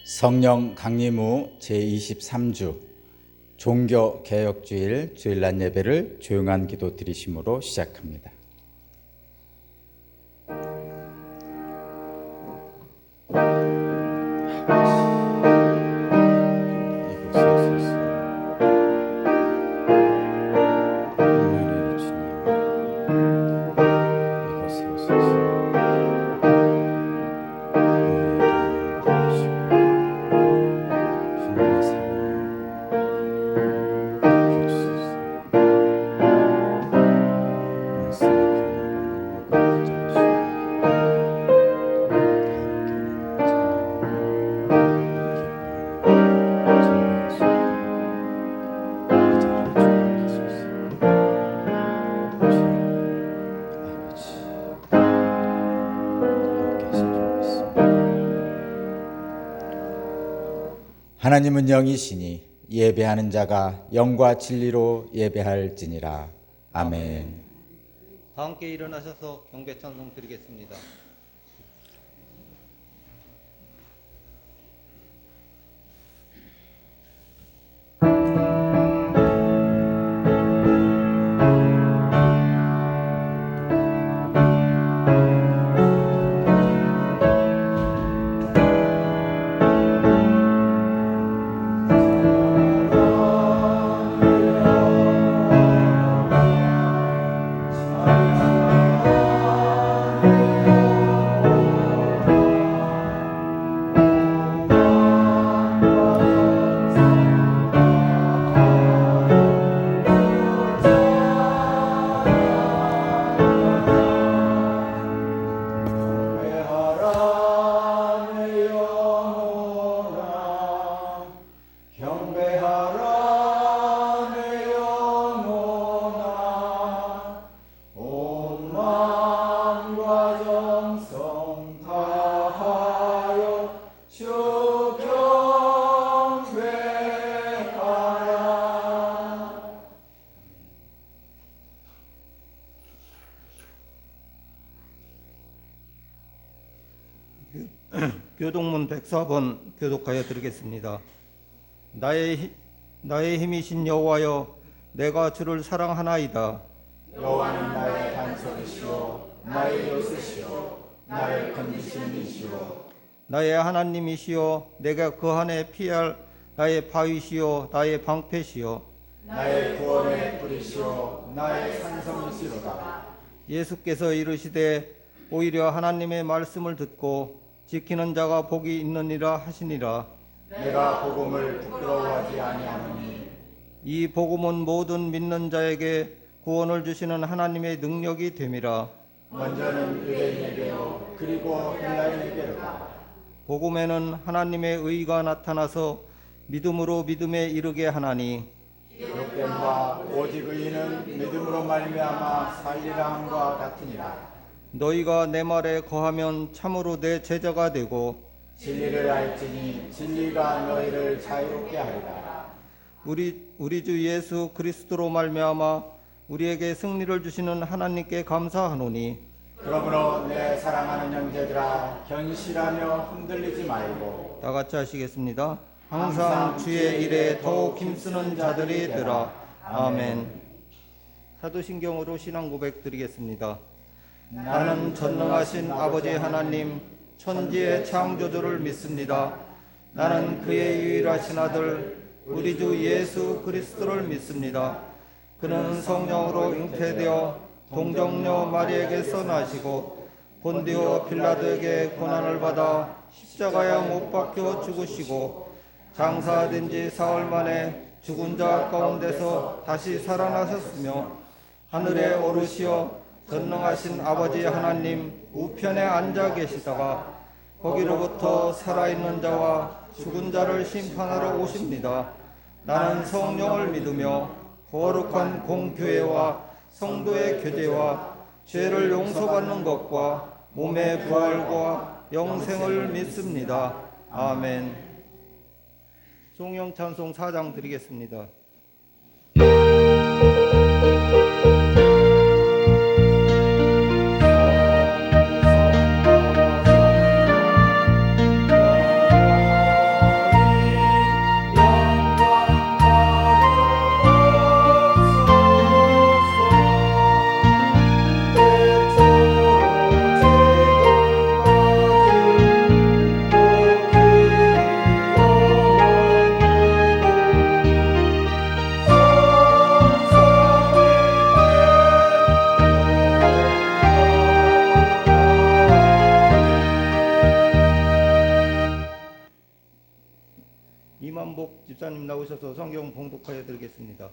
성령 강림 후 제23주 종교개혁주일 주일날 예배를 조용한 기도 드리심으로 시작합니다. 하나님은 영이시니 예배하는 자가 영과 진리로 예배할지니라. 아멘. 다 함께 일어나셔서 경배 찬송 드리겠습니다. 교독문 104번 교독하여 드리겠습니다. 나의 힘이신 여호와여, 내가 주를 사랑하나이다. 여호와는 나의 반석이시오, 나의 요새시오, 나를 건지시는 이시오. 나의 하나님이시여, 내가 그 안에 피할 나의 바위시여, 나의 방패시여. 나의 구원의 뿌리시오, 나의 산성이시로다. 예수께서 이르시되 오히려 하나님의 말씀을 듣고 지키는 자가 복이 있느니라 하시니라. 내가 복음을 부끄러워하지 아니하노니 이 복음은 모든 믿는 자에게 구원을 주시는 하나님의 능력이 됨이라. 먼저는 유대인에게요, 그리고 헬라인에게로다. 복음에는 하나님의 의가 나타나서 믿음으로 믿음에 이르게 하나니, 기록된 바 오직 의인은 믿음으로 말미암아 살리라 함과 같으니라. 너희가 내 말에 거하면 참으로 내 제자가 되고 진리를 알지니 진리가 너희를 자유롭게 하리라. 우리 주 예수 그리스도로 말미암아 우리에게 승리를 주시는 하나님께 감사하노니, 그러므로 내 사랑하는 형제들아, 견실하며 흔들리지 말고 다 같이 하시겠습니다. 항상 주의 일에 더욱 힘쓰는 자들이 되라. 아멘. 사도신경으로 신앙 고백 드리겠습니다. 나는 전능하신 아버지 하나님, 천지의 창조주를 믿습니다. 나는 그의 유일하신 아들 우리 주 예수 그리스도를 믿습니다. 그는 성령으로 잉태되어 동정녀 마리에게서 나시고 본디오 빌라도에게 고난을 받아 십자가에 못 박혀 죽으시고 장사된 지 사흘 만에 죽은 자 가운데서 다시 살아나셨으며 하늘에 오르시어 전능하신 아버지 하나님 우편에 앉아 계시다가 거기로부터 살아있는 자와 죽은 자를 심판하러 오십니다. 나는 성령을 믿으며 거룩한 공교회와 성도의 교제와 죄를 용서받는 것과 몸의 부활과 영생을 믿습니다. 아멘. 종영 찬송 4장 드리겠습니다. 권사님 나오셔서 성경 봉독하여 드리겠습니다.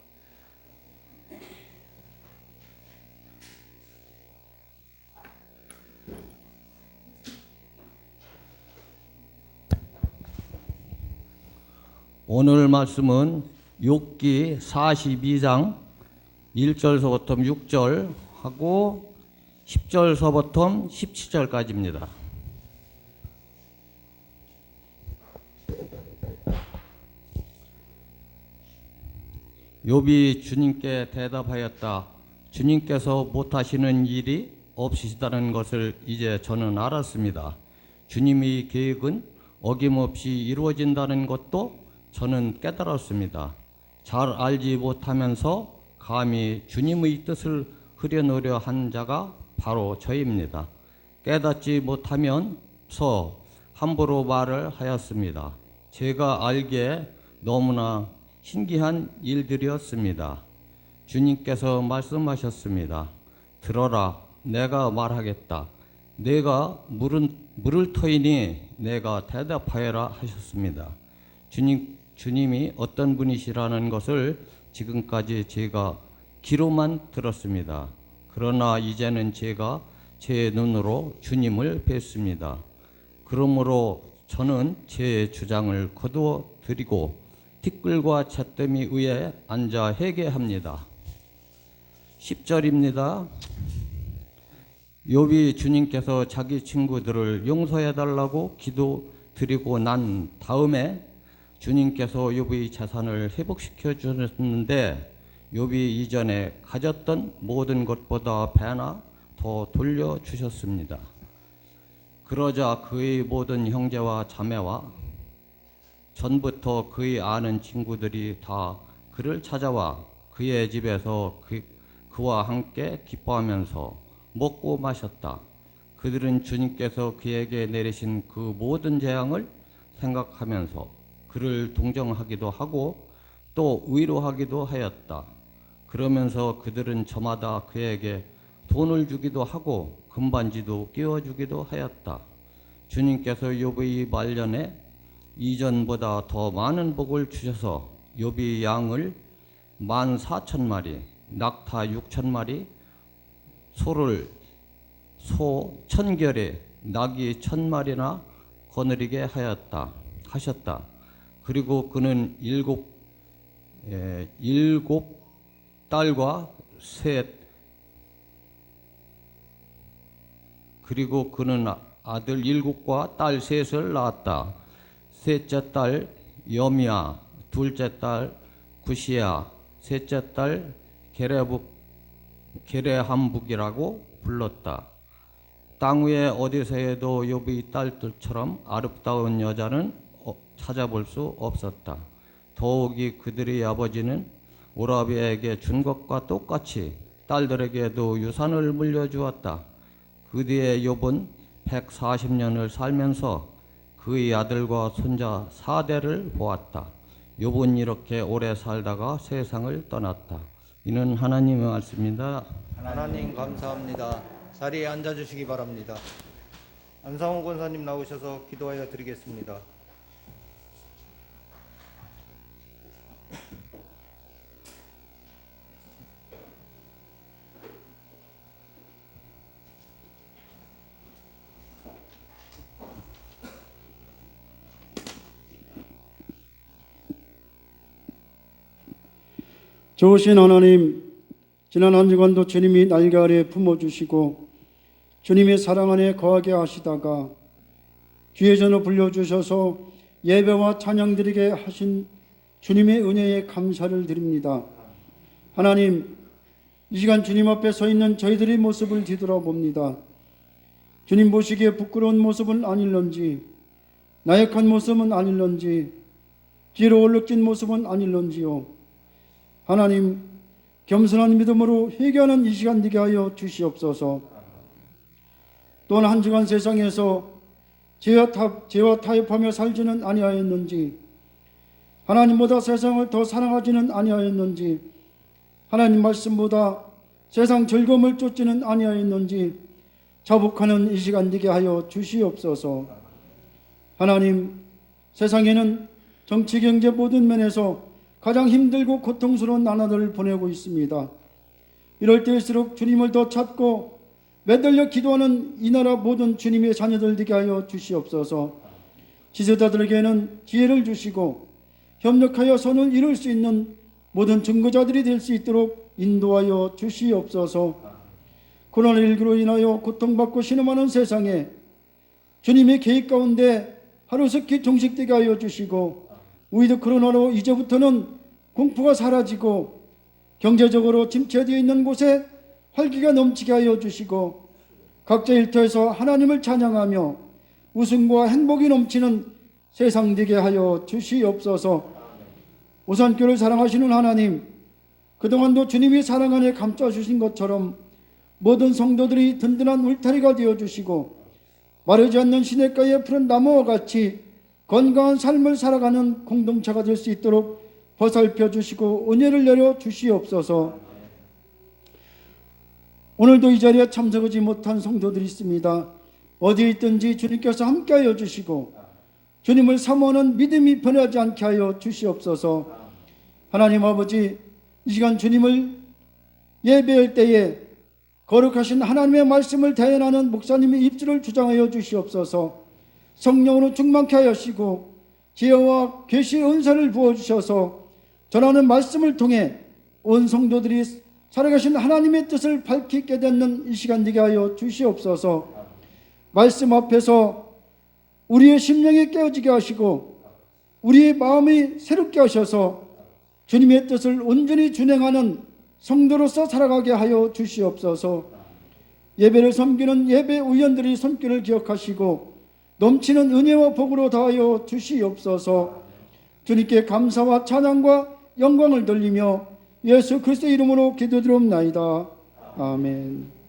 오늘 말씀은 욥기 42장 1절서부터 6절 하고 10절서부터 17절까지입니다. 욥이 주님께 대답하였다. 주님께서 못하시는 일이 없으시다는 것을 이제 저는 알았습니다. 주님의 계획은 어김없이 이루어진다는 것도 저는 깨달았습니다. 잘 알지 못하면서 감히 주님의 뜻을 흐려놓으려 한 자가 바로 저입니다. 깨닫지 못하면서 함부로 말을 하였습니다. 제가 알기에 너무나 신기한 일들이었습니다. 주님께서 말씀하셨습니다. 들어라, 내가 말하겠다. 내가 물을 터이니 내가 대답하여라 하셨습니다. 주님이 어떤 분이시라는 것을 지금까지 제가 귀로만 들었습니다. 그러나 이제는 제가 제 눈으로 주님을 뵀습니다. 그러므로 저는 제 주장을 거두어 드리고 티끌과 잿더미 위에 앉아 회개합니다. 10절입니다. 욥이 주님께서 자기 친구들을 용서해달라고 기도드리고 난 다음에 주님께서 욥의 재산을 회복시켜 주셨는데 욥이 이전에 가졌던 모든 것보다 배나 더 돌려주셨습니다. 그러자 그의 모든 형제와 자매와 전부터 그의 아는 친구들이 다 그를 찾아와 그의 집에서 그와 함께 기뻐하면서 먹고 마셨다. 그들은 주님께서 그에게 내리신 그 모든 재앙을 생각하면서 그를 동정하기도 하고 또 위로하기도 하였다. 그러면서 그들은 저마다 그에게 돈을 주기도 하고 금반지도 끼워주기도 하였다. 주님께서 욥의 말년에 이전보다 더 많은 복을 주셔서 욥이 양을 14,000마리, 낙타 6,000마리, 소 1,000결에 낙이 1,000마리나 거느리게 하셨다. 그리고 그는 일곱 딸과 그리고 그는 아들 7과 딸 3을 낳았다. 셋째 딸 여미야, 둘째 딸 구시야, 셋째 딸 게레함북이라고 불렀다. 땅 위에 어디서에도 욥의 딸들처럼 아름다운 여자는 찾아볼 수 없었다. 더욱이 그들의 아버지는 오라비에게 준 것과 똑같이 딸들에게도 유산을 물려주었다. 그 뒤에 욥은 140년을 살면서 그의 아들과 손자 4대를 보았다. 욥은 이렇게 오래 살다가 세상을 떠났다. 이는 하나님의 말씀입니다. 하나님 감사합니다. 자리에 앉아주시기 바랍니다. 안상호 권사님 나오셔서 기도하여 드리겠습니다. 좋으신 하나님, 지난 한 주간도 주님이 날개 아래 품어주시고 주님의 사랑 안에 거하게 하시다가 귀의 전을 불려주셔서 예배와 찬양드리게 하신 주님의 은혜에 감사를 드립니다. 하나님, 이 시간 주님 앞에 서 있는 저희들의 모습을 뒤돌아봅니다. 주님 보시기에 부끄러운 모습은 아닐런지, 나약한 모습은 아닐런지, 뒤로 얼룩진 모습은 아닐런지요. 하나님, 겸손한 믿음으로 회개하는 이 시간 되게 하여 주시옵소서. 또한 한 주간 세상에서 죄와 타협하며 살지는 아니하였는지, 하나님보다 세상을 더 사랑하지는 아니하였는지, 하나님 말씀보다 세상 즐거움을 쫓지는 아니하였는지 자복하는 이 시간 되게 하여 주시옵소서. 하나님, 세상에는 정치, 경제 모든 면에서 가장 힘들고 고통스러운 나날을 보내고 있습니다. 이럴 때일수록 주님을 더 찾고 매달려 기도하는 이 나라 모든 주님의 자녀들 되게 하여 주시옵소서. 지도자들에게는 지혜를 주시고 협력하여 선을 이룰 수 있는 모든 증거자들이 될 수 있도록 인도하여 주시옵소서. 코로나19로 인하여 고통받고 신음하는 세상에 주님의 계획 가운데 하루속히 종식되게 하여 주시고, 우리도 코로나로 이제부터는 공포가 사라지고 경제적으로 침체되어 있는 곳에 활기가 넘치게 하여 주시고, 각자 일터에서 하나님을 찬양하며 웃음과 행복이 넘치는 세상 되게 하여 주시옵소서. 오산교를 사랑하시는 하나님, 그동안도 주님이 사랑 안에 감싸주신 것처럼 모든 성도들이 든든한 울타리가 되어주시고 마르지 않는 시냇가의 푸른 나무와 같이 건강한 삶을 살아가는 공동체가 될 수 있도록 보살펴 주시고 은혜를 내려 주시옵소서. 오늘도 이 자리에 참석하지 못한 성도들이 있습니다. 어디에 있든지 주님께서 함께하여 주시고 주님을 사모하는 믿음이 변하지 않게 하여 주시옵소서. 하나님 아버지, 이 시간 주님을 예배할 때에 거룩하신 하나님의 말씀을 대연하는 목사님의 입술을 주장하여 주시옵소서. 성령으로 충만케 하시고 지혜와 계시의 은사를 부어주셔서 전하는 말씀을 통해 온 성도들이 살아가신 하나님의 뜻을 밝히 깨닫는 이 시간 되게 하여 주시옵소서. 말씀 앞에서 우리의 심령이 깨어지게 하시고 우리의 마음이 새롭게 하셔서 주님의 뜻을 온전히 준행하는 성도로서 살아가게 하여 주시옵소서. 예배를 섬기는 예배 의원들의 손길을 기억하시고 넘치는 은혜와 복으로 다하여 주시옵소서. 주님께 감사와 찬양과 영광을 돌리며 예수 그리스도의 이름으로 기도드리옵나이다. 아멘.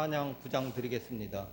찬양 9장 드리겠습니다.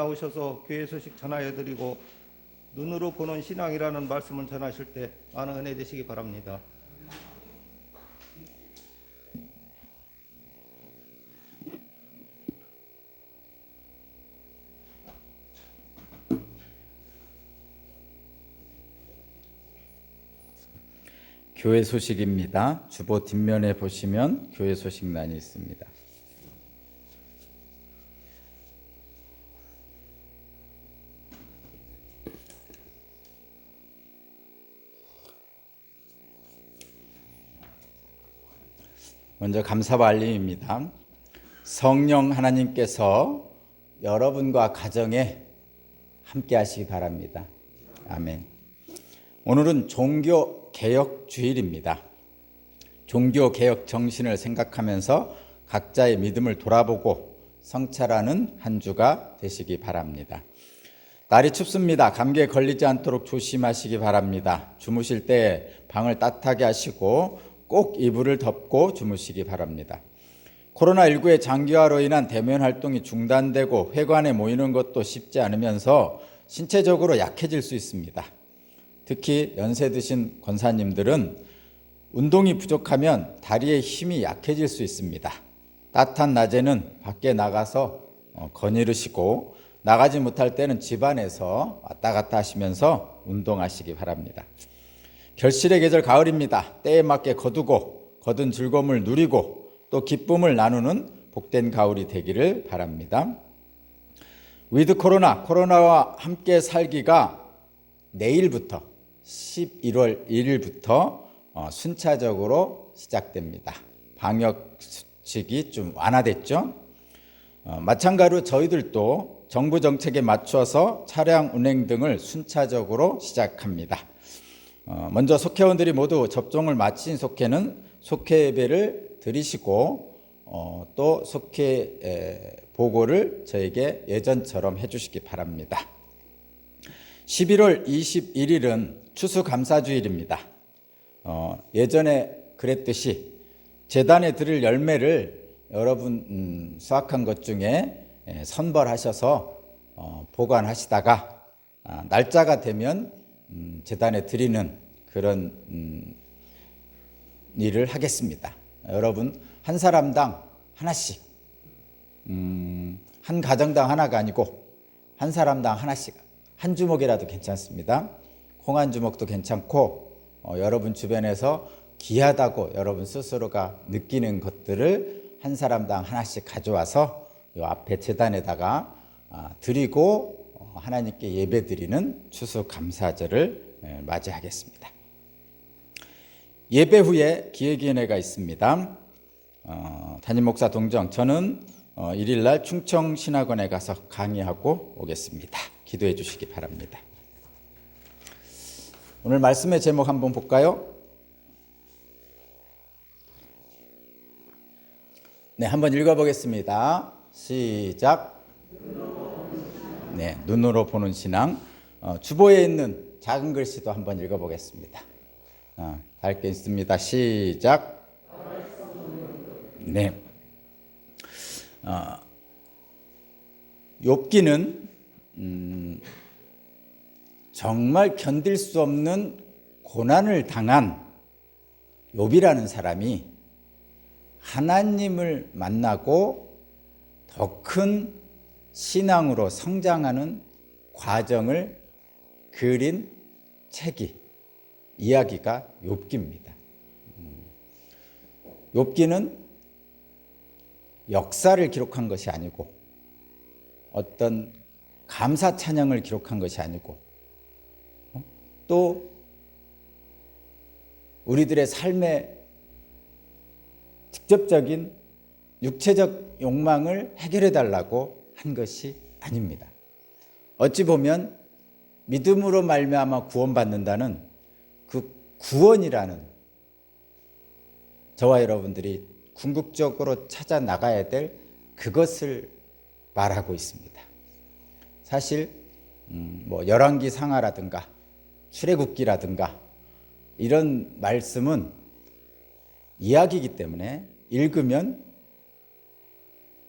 나오셔서 교회 소식 전하여드리고 눈으로 보는 신앙이라는 말씀을 전하실 때 많은 은혜 되시기 바랍니다. 교회 소식입니다. 주보 뒷면에 보시면 교회 소식란이 있습니다. 먼저 감사와 알림입니다. 성령 하나님께서 여러분과 가정에 함께 하시기 바랍니다. 아멘. 오늘은 종교개혁 주일입니다. 종교개혁 정신을 생각하면서 각자의 믿음을 돌아보고 성찰하는 한 주가 되시기 바랍니다. 날이 춥습니다. 감기에 걸리지 않도록 조심하시기 바랍니다. 주무실 때 방을 따뜻하게 하시고 꼭 이불을 덮고 주무시기 바랍니다. 코로나19의 장기화로 인한 대면 활동이 중단되고 회관에 모이는 것도 쉽지 않으면서 신체적으로 약해질 수 있습니다. 특히 연세 드신 권사님들은 운동이 부족하면 다리의 힘이 약해질 수 있습니다. 따뜻한 낮에는 밖에 나가서 거닐으시고 나가지 못할 때는 집안에서 왔다 갔다 하시면서 운동하시기 바랍니다. 결실의 계절 가을입니다. 때에 맞게 거두고 거둔 즐거움을 누리고 또 기쁨을 나누는 복된 가을이 되기를 바랍니다. 위드 코로나와 함께 살기가 내일부터 11월 1일부터 순차적으로 시작됩니다. 방역 수칙이 좀 완화됐죠. 마찬가지로 저희들도 정부 정책에 맞춰서 차량 운행 등을 순차적으로 시작합니다. 먼저 속회원들이 모두 접종을 마친 속회는 속회 예배를 드리시고 또 속회 보고를 저에게 예전처럼 해주시기 바랍니다. 11월 21일은 추수감사주일입니다. 예전에 그랬듯이 제단에 드릴 열매를 여러분 수확한 것 중에 선벌하셔서 보관하시다가 날짜가 되면 제단에 드리는 그런 일을 하겠습니다. 여러분 한 사람당 하나씩, 한 가정당 하나가 아니고 한 사람당 하나씩, 한 주먹이라도 괜찮습니다. 콩 한 주먹도 괜찮고 여러분 주변에서 귀하다고 여러분 스스로가 느끼는 것들을 한 사람당 하나씩 가져와서 이 앞에 제단에다가 드리고 하나님께 예배드리는 추수감사절을 맞이하겠습니다. 예배 후에 기획위원회가 있습니다. 담임 목사 동정, 저는 1일날 충청신학원에 가서 강의하고 오겠습니다. 기도해 주시기 바랍니다. 오늘 말씀의 제목 한번 볼까요? 네, 한번 읽어보겠습니다. 시작. 네, 눈으로 보는 신앙. 주보에 있는 작은 글씨도 한번 읽어보겠습니다. 밝게 있습니다. 시작. 네. 욥기는 정말 견딜 수 없는 고난을 당한 욥이라는 사람이 하나님을 만나고 더 큰 신앙으로 성장하는 과정을 그린 이야기가 욥기입니다. 욥기는 역사를 기록한 것이 아니고 어떤 감사 찬양을 기록한 것이 아니고 또 우리들의 삶의 직접적인 육체적 욕망을 해결해 달라고 한 것이 아닙니다. 어찌 보면 믿음으로 말미암아 구원받는다는 그 구원이라는 저와 여러분들이 궁극적으로 찾아 나가야 될 그것을 말하고 있습니다. 사실 열왕기 상하라든가 출애굽기라든가 이런 말씀은 이야기이기 때문에 읽으면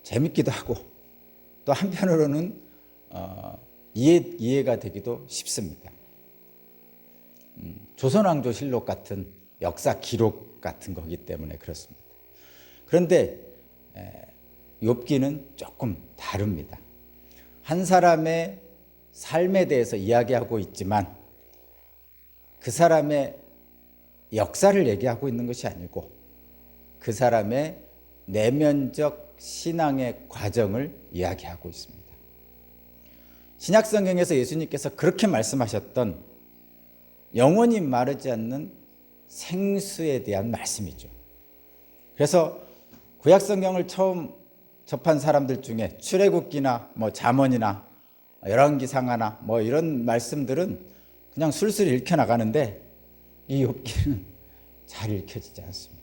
재밌기도 하고 또 한편으로는 이해가 되기도 쉽습니다. 조선왕조실록 같은 역사 기록 같은 거기 때문에 그렇습니다. 그런데 욥기는 조금 다릅니다. 한 사람의 삶에 대해서 이야기하고 있지만 그 사람의 역사를 얘기하고 있는 것이 아니고 그 사람의 내면적 신앙의 과정을 이야기하고 있습니다. 신약성경에서 예수님께서 그렇게 말씀하셨던 영원히 마르지 않는 생수에 대한 말씀이죠. 그래서 구약성경을 처음 접한 사람들 중에 출애굽기나 잠언이나 열왕기상하나 이런 말씀들은 그냥 술술 읽혀 나가는데 이 욥기는 잘 읽혀지지 않습니다.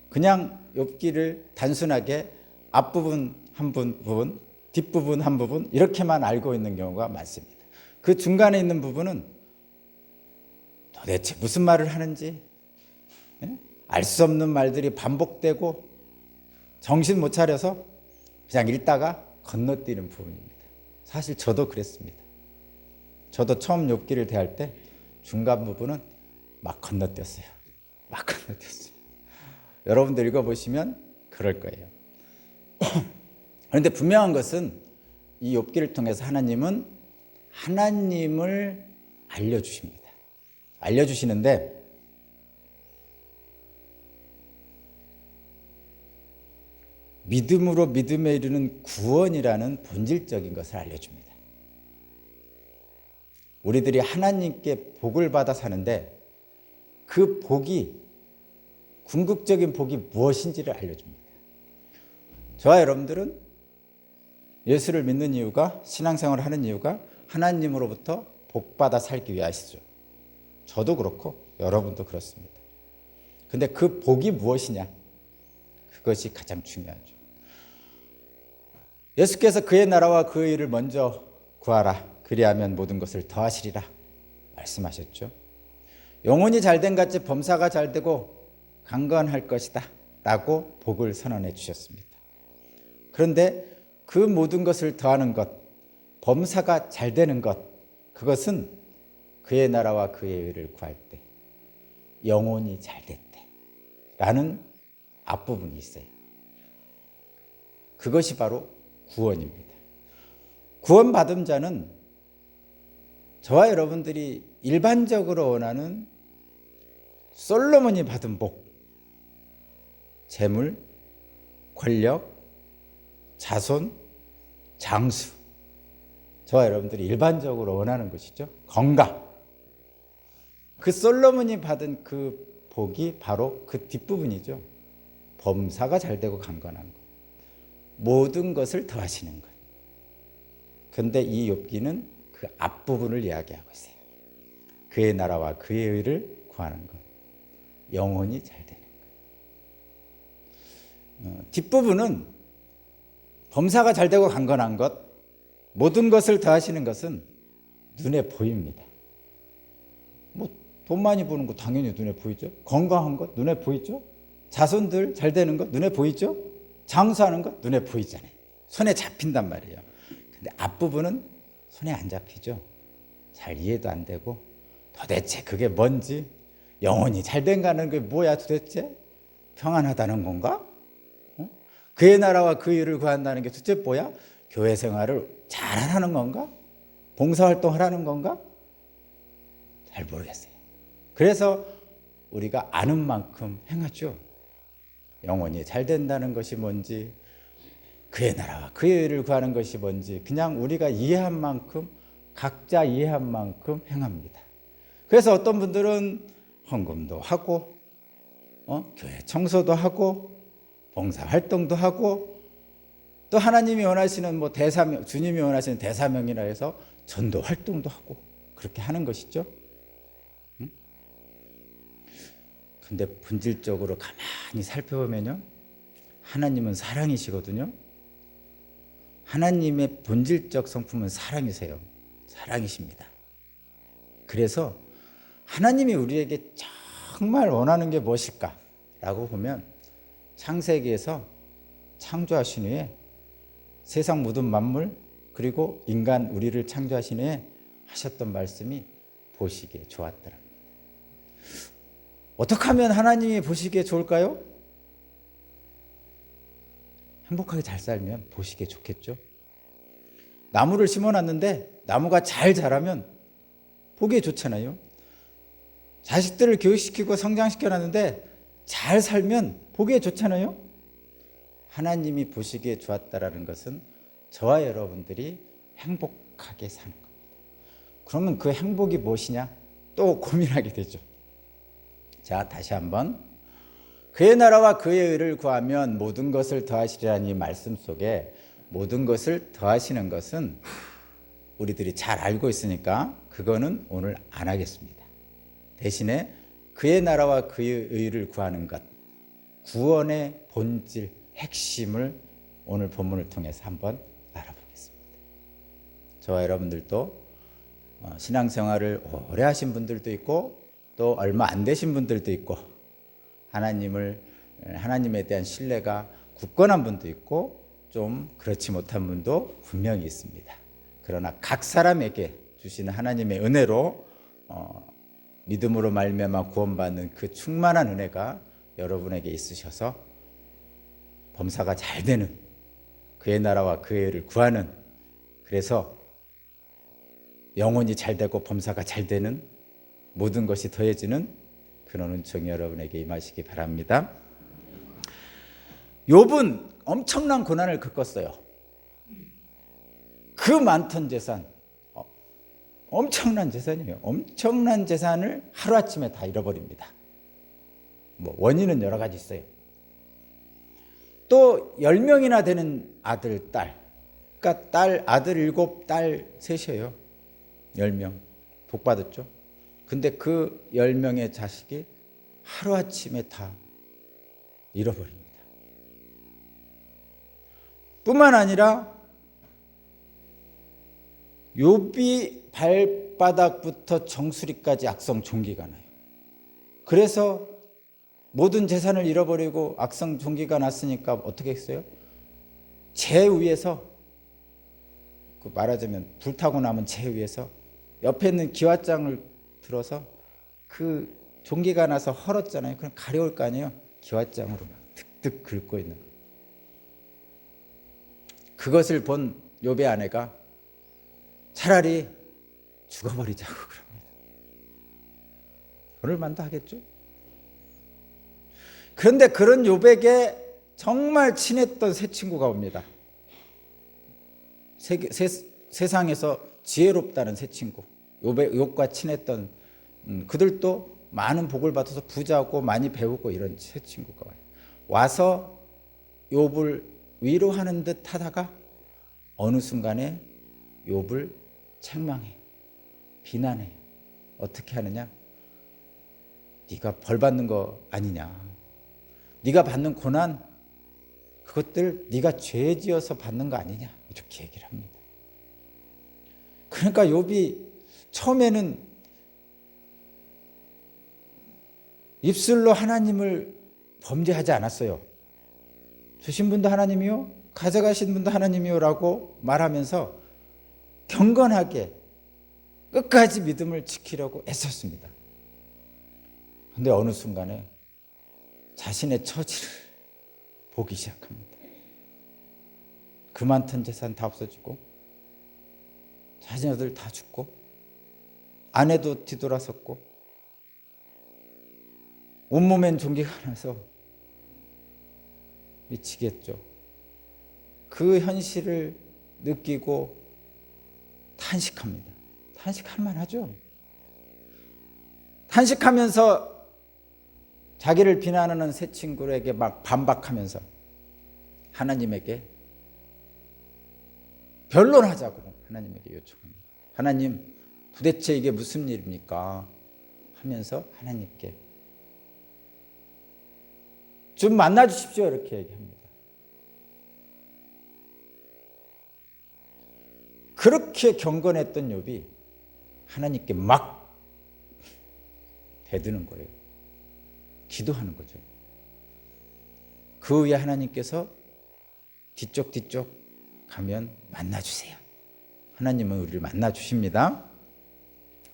그냥 욥기를 단순하게 앞부분 한 부분, 뒷부분 한 부분 이렇게만 알고 있는 경우가 많습니다. 그 중간에 있는 부분은 도대체 무슨 말을 하는지 알 수 없는 말들이 반복되고 정신 못 차려서 그냥 읽다가 건너뛰는 부분입니다. 사실 저도 그랬습니다. 저도 처음 욥기를 대할 때 중간 부분은 막 건너뛰었어요. 막 건너뛰었어요. 여러분들 읽어보시면 그럴 거예요. 그런데 분명한 것은 이 욥기를 통해서 하나님은 하나님을 알려주십니다. 알려주시는데 믿음으로 믿음에 이르는 구원이라는 본질적인 것을 알려줍니다. 우리들이 하나님께 복을 받아 사는데 그 복이 궁극적인 복이 무엇인지를 알려줍니다. 저와 여러분들은 예수를 믿는 이유가 신앙생활을 하는 이유가 하나님으로부터 복받아 살기 위하시죠. 저도 그렇고 여러분도 그렇습니다. 근데 그 복이 무엇이냐? 그것이 가장 중요하죠. 예수께서 그의 나라와 그의 일을 먼저 구하라. 그리하면 모든 것을 더하시리라 말씀하셨죠. 영혼이 잘된 같이 범사가 잘되고 강건할 것이다 라고 복을 선언해 주셨습니다. 그런데 그 모든 것을 더하는 것, 범사가 잘되는 것, 그것은 그의 나라와 그의 의를 구할 때 영혼이 잘됐대 라는 앞부분이 있어요. 그것이 바로 구원입니다. 구원받은 자는 저와 여러분들이 일반적으로 원하는 솔로몬이 받은 복, 재물, 권력, 자손, 장수, 저와 여러분들이 일반적으로 원하는 것이죠. 건강. 그 솔로몬이 받은 그 복이 바로 그 뒷부분이죠. 범사가 잘되고 강건한 것, 모든 것을 더하시는 것. 그런데 이 욥기는 그 앞부분을 이야기하고 있어요. 그의 나라와 그의 의를 구하는 것, 영혼이 잘 되는 것. 뒷부분은 범사가 잘되고 강건한 것, 모든 것을 더하시는 것은 눈에 보입니다. 돈 많이 버는 거 당연히 눈에 보이죠. 건강한 것 눈에 보이죠. 자손들 잘 되는 것 눈에 보이죠. 장수하는 것 눈에 보이잖아요. 손에 잡힌단 말이에요. 근데 앞부분은 손에 안 잡히죠. 잘 이해도 안 되고 도대체 그게 뭔지, 영혼이 잘 된다는 게 뭐야 도대체? 평안하다는 건가? 그의 나라와 그 일을 구한다는 게 도대체 뭐야? 교회 생활을 잘하는 건가? 봉사활동 하라는 건가? 잘 모르겠어요. 그래서 우리가 아는 만큼 행하죠. 영혼이 잘 된다는 것이 뭔지, 그의 나라와 그의 일을 구하는 것이 뭔지 그냥 우리가 이해한 만큼, 각자 이해한 만큼 행합니다. 그래서 어떤 분들은 헌금도 하고 교회 청소도 하고 봉사활동도 하고 또 하나님이 원하시는 대사명, 주님이 원하시는 대사명이라 해서 전도 활동도 하고 그렇게 하는 것이죠. 근데 본질적으로 가만히 살펴보면요, 하나님은 사랑이시거든요. 하나님의 본질적 성품은 사랑이세요. 사랑이십니다. 그래서 하나님이 우리에게 정말 원하는 게 무엇일까라고 보면 창세기에서 창조하신 후에 세상 모든 만물 그리고 인간 우리를 창조하신 후에 하셨던 말씀이 보시기에 좋았더라. 어떻게 하면 하나님이 보시기에 좋을까요? 행복하게 잘 살면 보시기에 좋겠죠. 나무를 심어놨는데 나무가 잘 자라면 보기에 좋잖아요. 자식들을 교육시키고 성장시켜놨는데 잘 살면 보기에 좋잖아요. 하나님이 보시기에 좋았다라는 것은 저와 여러분들이 행복하게 사는 겁니다. 그러면 그 행복이 무엇이냐? 또 고민하게 되죠. 자, 다시 한번. 그의 나라와 그의 의를 구하면 모든 것을 더하시리라는 이 말씀 속에 모든 것을 더하시는 것은 우리들이 잘 알고 있으니까 그거는 오늘 안 하겠습니다. 대신에 그의 나라와 그의 의를 구하는 것, 구원의 본질, 핵심을 오늘 본문을 통해서 한번 알아보겠습니다. 저와 여러분들도 신앙생활을 오래 하신 분들도 있고 또 얼마 안 되신 분들도 있고 하나님에 대한 신뢰가 굳건한 분도 있고 좀 그렇지 못한 분도 분명히 있습니다. 그러나 각 사람에게 주시는 하나님의 은혜로 믿음으로 말미암아 구원받는 그 충만한 은혜가 여러분에게 있으셔서 범사가 잘 되는 그의 나라와 그의 의를 구하는, 그래서 영혼이 잘 되고 범사가 잘 되는, 모든 것이 더해지는 그런 은총이 여러분에게 임하시기 바랍니다. 욥은 엄청난 고난을 겪었어요. 그 많던 재산, 엄청난 재산이에요. 엄청난 재산을 하루아침에 다 잃어버립니다. 원인은 여러 가지 있어요. 또 10명이나 되는 아들, 딸, 그러니까 아들 7, 딸 3이에요. 10명 복 받았죠. 근데 그 10명의 자식이 하루아침에 다 잃어버립니다. 뿐만 아니라 욥이 발바닥부터 정수리까지 악성 종기가 나요. 그래서 모든 재산을 잃어버리고 악성 종기가 났으니까 어떻게 했어요? 재 위에서, 말하자면 불타고 남은 재 위에서 옆에 있는 기와장을 들어서 그 종기가 나서 헐었잖아요. 그럼 가려울 거 아니에요. 기와장으로 막 득득 긁고 있는 거예요. 그것을 본 욥의 아내가 차라리 죽어버리자고 그럽니다. 오늘만도 하겠죠? 그런데 그런 욥에게 정말 친했던 세 친구가 옵니다. 세상에서 지혜롭다는 세 친구, 욥과 친했던 그들도 많은 복을 받아서 부자고 많이 배우고 이런 세 친구가 와요. 와서 욥을 위로하는 듯 하다가 어느 순간에 욥을 책망해, 비난해. 어떻게 하느냐? 네가 벌 받는 거 아니냐? 네가 받는 고난, 그것들 네가 죄 지어서 받는 거 아니냐? 이렇게 얘기를 합니다. 그러니까 욥이 처음에는 입술로 하나님을 범죄하지 않았어요. 주신 분도 하나님이요, 가져가신 분도 하나님이요 라고 말하면서 경건하게 끝까지 믿음을 지키려고 애썼습니다. 그런데 어느 순간에 자신의 처지를 보기 시작합니다. 그 많던 재산 다 없어지고 자녀들 다 죽고 아내도 뒤돌아섰고 온몸엔 종기가 나서 미치겠죠. 그 현실을 느끼고 탄식합니다. 탄식할 만하죠. 탄식하면서 자기를 비난하는 세 친구에게 막 반박하면서 하나님에게 변론하자고 하나님에게 요청합니다. 하나님, 도대체 이게 무슨 일입니까? 하면서 하나님께 좀 만나 주십시오 이렇게 얘기합니다. 그렇게 경건했던 욥이 하나님께 막 대드는 거예요. 기도하는 거죠. 그 후에 하나님께서 뒤쪽 가면 만나주세요. 하나님은 우리를 만나주십니다.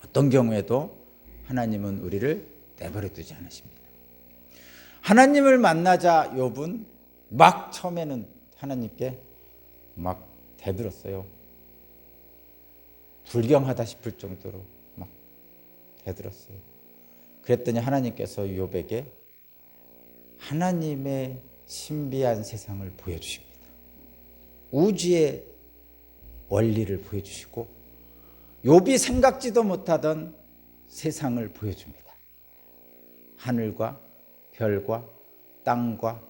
어떤 경우에도 하나님은 우리를 내버려 두지 않으십니다. 하나님을 만나자 욥은 막 처음에는 하나님께 막 대들었어요. 불경하다 싶을 정도로 막 대들었어요. 그랬더니 하나님께서 욥에게 하나님의 신비한 세상을 보여주십니다. 우주의 원리를 보여주시고 욥이 생각지도 못하던 세상을 보여줍니다. 하늘과 별과 땅과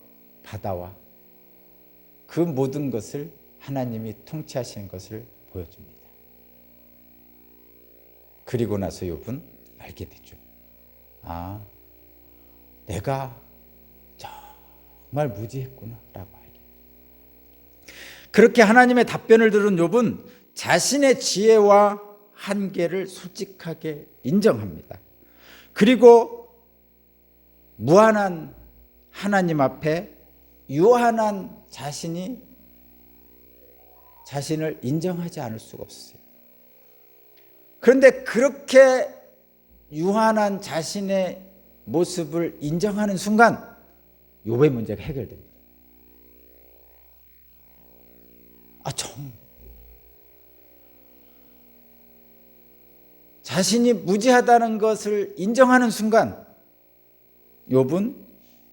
바다와 그 모든 것을 하나님이 통치하시는 것을 보여줍니다. 그리고 나서 욥은 알게 되죠. 아, 내가 정말 무지했구나 라고 알게. 그렇게 하나님의 답변을 들은 욥은 자신의 지혜와 한계를 솔직하게 인정합니다. 그리고 무한한 하나님 앞에 유한한 자신을 인정하지 않을 수가 없어요. 그런데 그렇게 유한한 자신의 모습을 인정하는 순간 욥의 문제가 해결됩니다. 자신이 무지하다는 것을 인정하는 순간 욥은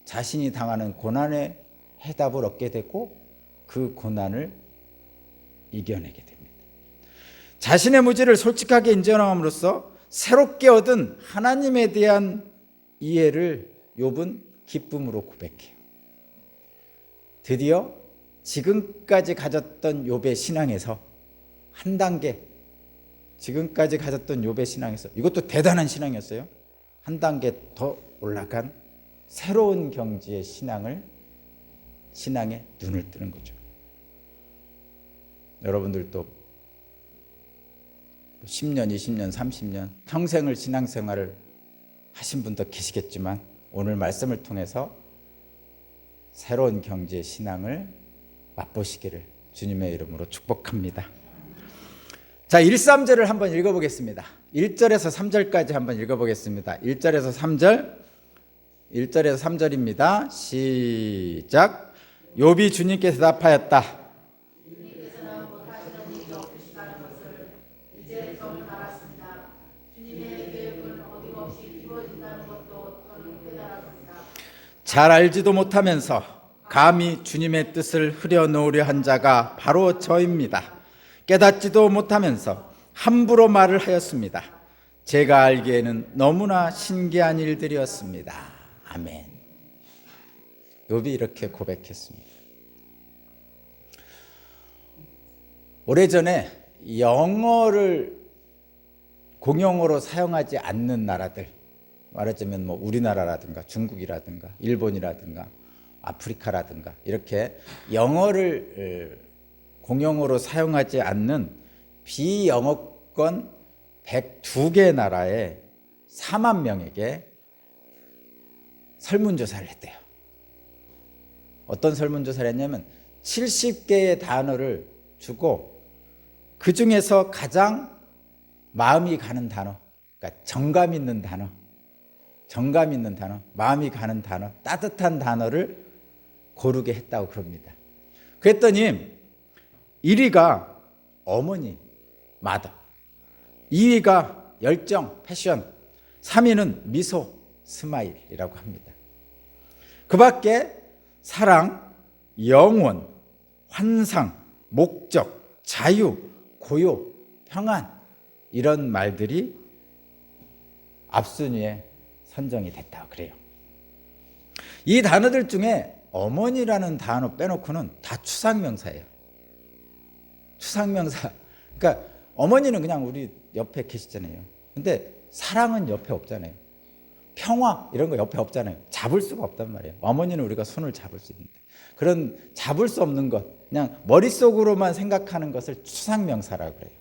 자신이 당하는 고난의 해답을 얻게 되고 그 고난을 이겨내게 됩니다. 자신의 무지를 솔직하게 인정함으로써 새롭게 얻은 하나님에 대한 이해를 욥은 기쁨으로 고백해요. 드디어 지금까지 가졌던 욥의 신앙에서 한 단계, 지금까지 가졌던 욥의 신앙에서, 이것도 대단한 신앙이었어요. 한 단계 더 올라간 새로운 경지의 신앙에 눈을 뜨는 거죠. 여러분들도 10년, 20년, 30년 평생을 신앙생활을 하신 분도 계시겠지만 오늘 말씀을 통해서 새로운 경지의 신앙을 맛보시기를 주님의 이름으로 축복합니다. 자, 1, 3절을 한번 읽어보겠습니다. 1절에서 3절까지 한번 읽어보겠습니다. 1절에서 3절입니다. 시작. 욥이 주님께 대답하였다. 잘 알지도 못하면서 감히 주님의 뜻을 흐려놓으려 한 자가 바로 저입니다. 깨닫지도 못하면서 함부로 말을 하였습니다. 제가 알기에는 너무나 신기한 일들이었습니다. 아멘. 욥이 이렇게 고백했습니다. 오래전에 영어를 공용어로 사용하지 않는 나라들, 말하자면 우리나라라든가 중국이라든가 일본이라든가 아프리카라든가 이렇게 영어를 공용어로 사용하지 않는 비영어권 102개 나라의 4만 명에게 설문조사를 했대요. 어떤 설문조사를 했냐면 70개의 단어를 주고 그 중에서 가장 마음이 가는 단어, 그러니까 정감 있는 단어, 마음이 가는 단어, 따뜻한 단어를 고르게 했다고 그럽니다. 그랬더니 1위가 어머니, 마더, 2위가 열정, 패션, 3위는 미소, 스마일이라고 합니다. 그 밖에 사랑, 영원, 환상, 목적, 자유, 고요, 평안 이런 말들이 앞순위에 선정이 됐다고 그래요. 이 단어들 중에 어머니라는 단어 빼놓고는 다 추상명사예요. 추상명사. 그러니까 어머니는 그냥 우리 옆에 계시잖아요. 근데 사랑은 옆에 없잖아요. 평화 이런 거 옆에 없잖아요. 잡을 수가 없단 말이에요. 어머니는 우리가 손을 잡을 수 있는데 그런 잡을 수 없는 것, 그냥 머릿속으로만 생각하는 것을 추상명사라고 그래요.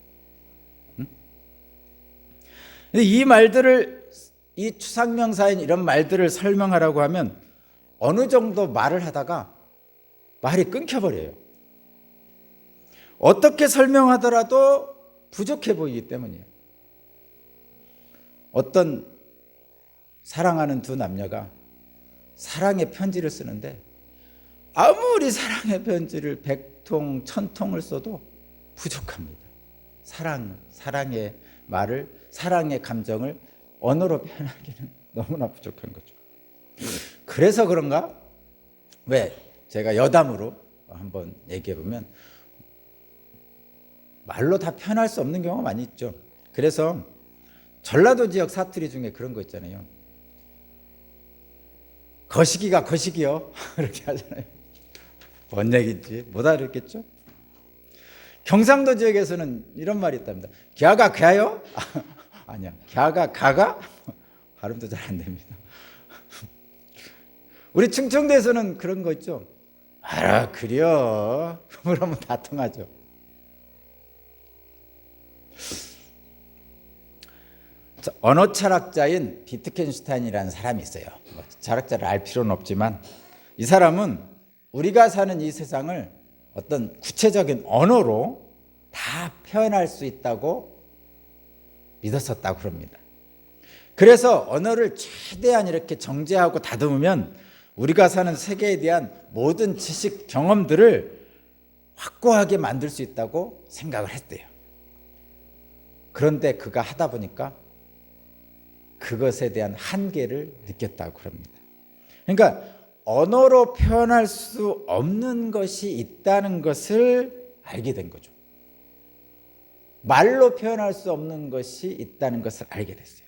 근데 이 말들을, 이 추상명사인 이런 말들을 설명하라고 하면 어느 정도 말을 하다가 말이 끊겨버려요. 어떻게 설명하더라도 부족해 보이기 때문이에요. 어떤 사랑하는 두 남녀가 사랑의 편지를 쓰는데 아무리 사랑의 편지를 100통, 1000통을 써도 부족합니다. 사랑의 말을, 사랑의 감정을 언어로 표현하기는 너무나 부족한 거죠. 그래서 그런가? 왜? 제가 여담으로 한번 얘기해 보면 말로 다 표현할 수 없는 경우가 많이 있죠. 그래서 전라도 지역 사투리 중에 그런 거 있잖아요. 거시기가 거시기요. 이렇게 하잖아요. 뭔 얘기인지 못 알아듣겠죠? 경상도 지역에서는 이런 말이 있답니다. 기아가 가요? 아니야. 기아가 가가? 발음도 잘 안 됩니다. 우리 충청도에서는 그런 거 있죠. 알아, 그려. 그러면 다 통하죠. 언어 철학자인 비트겐슈타인이라는 사람이 있어요. 철학자를 알 필요는 없지만 이 사람은 우리가 사는 이 세상을 어떤 구체적인 언어로 다 표현할 수 있다고 믿었었다고 그럽니다. 그래서 언어를 최대한 이렇게 정제하고 다듬으면 우리가 사는 세계에 대한 모든 지식, 경험들을 확고하게 만들 수 있다고 생각을 했대요. 그런데 그가 하다 보니까 그것에 대한 한계를 느꼈다고 그럽니다. 그러니까 언어로 표현할 수 없는 것이 있다는 것을 알게 된 거죠. 말로 표현할 수 없는 것이 있다는 것을 알게 됐어요.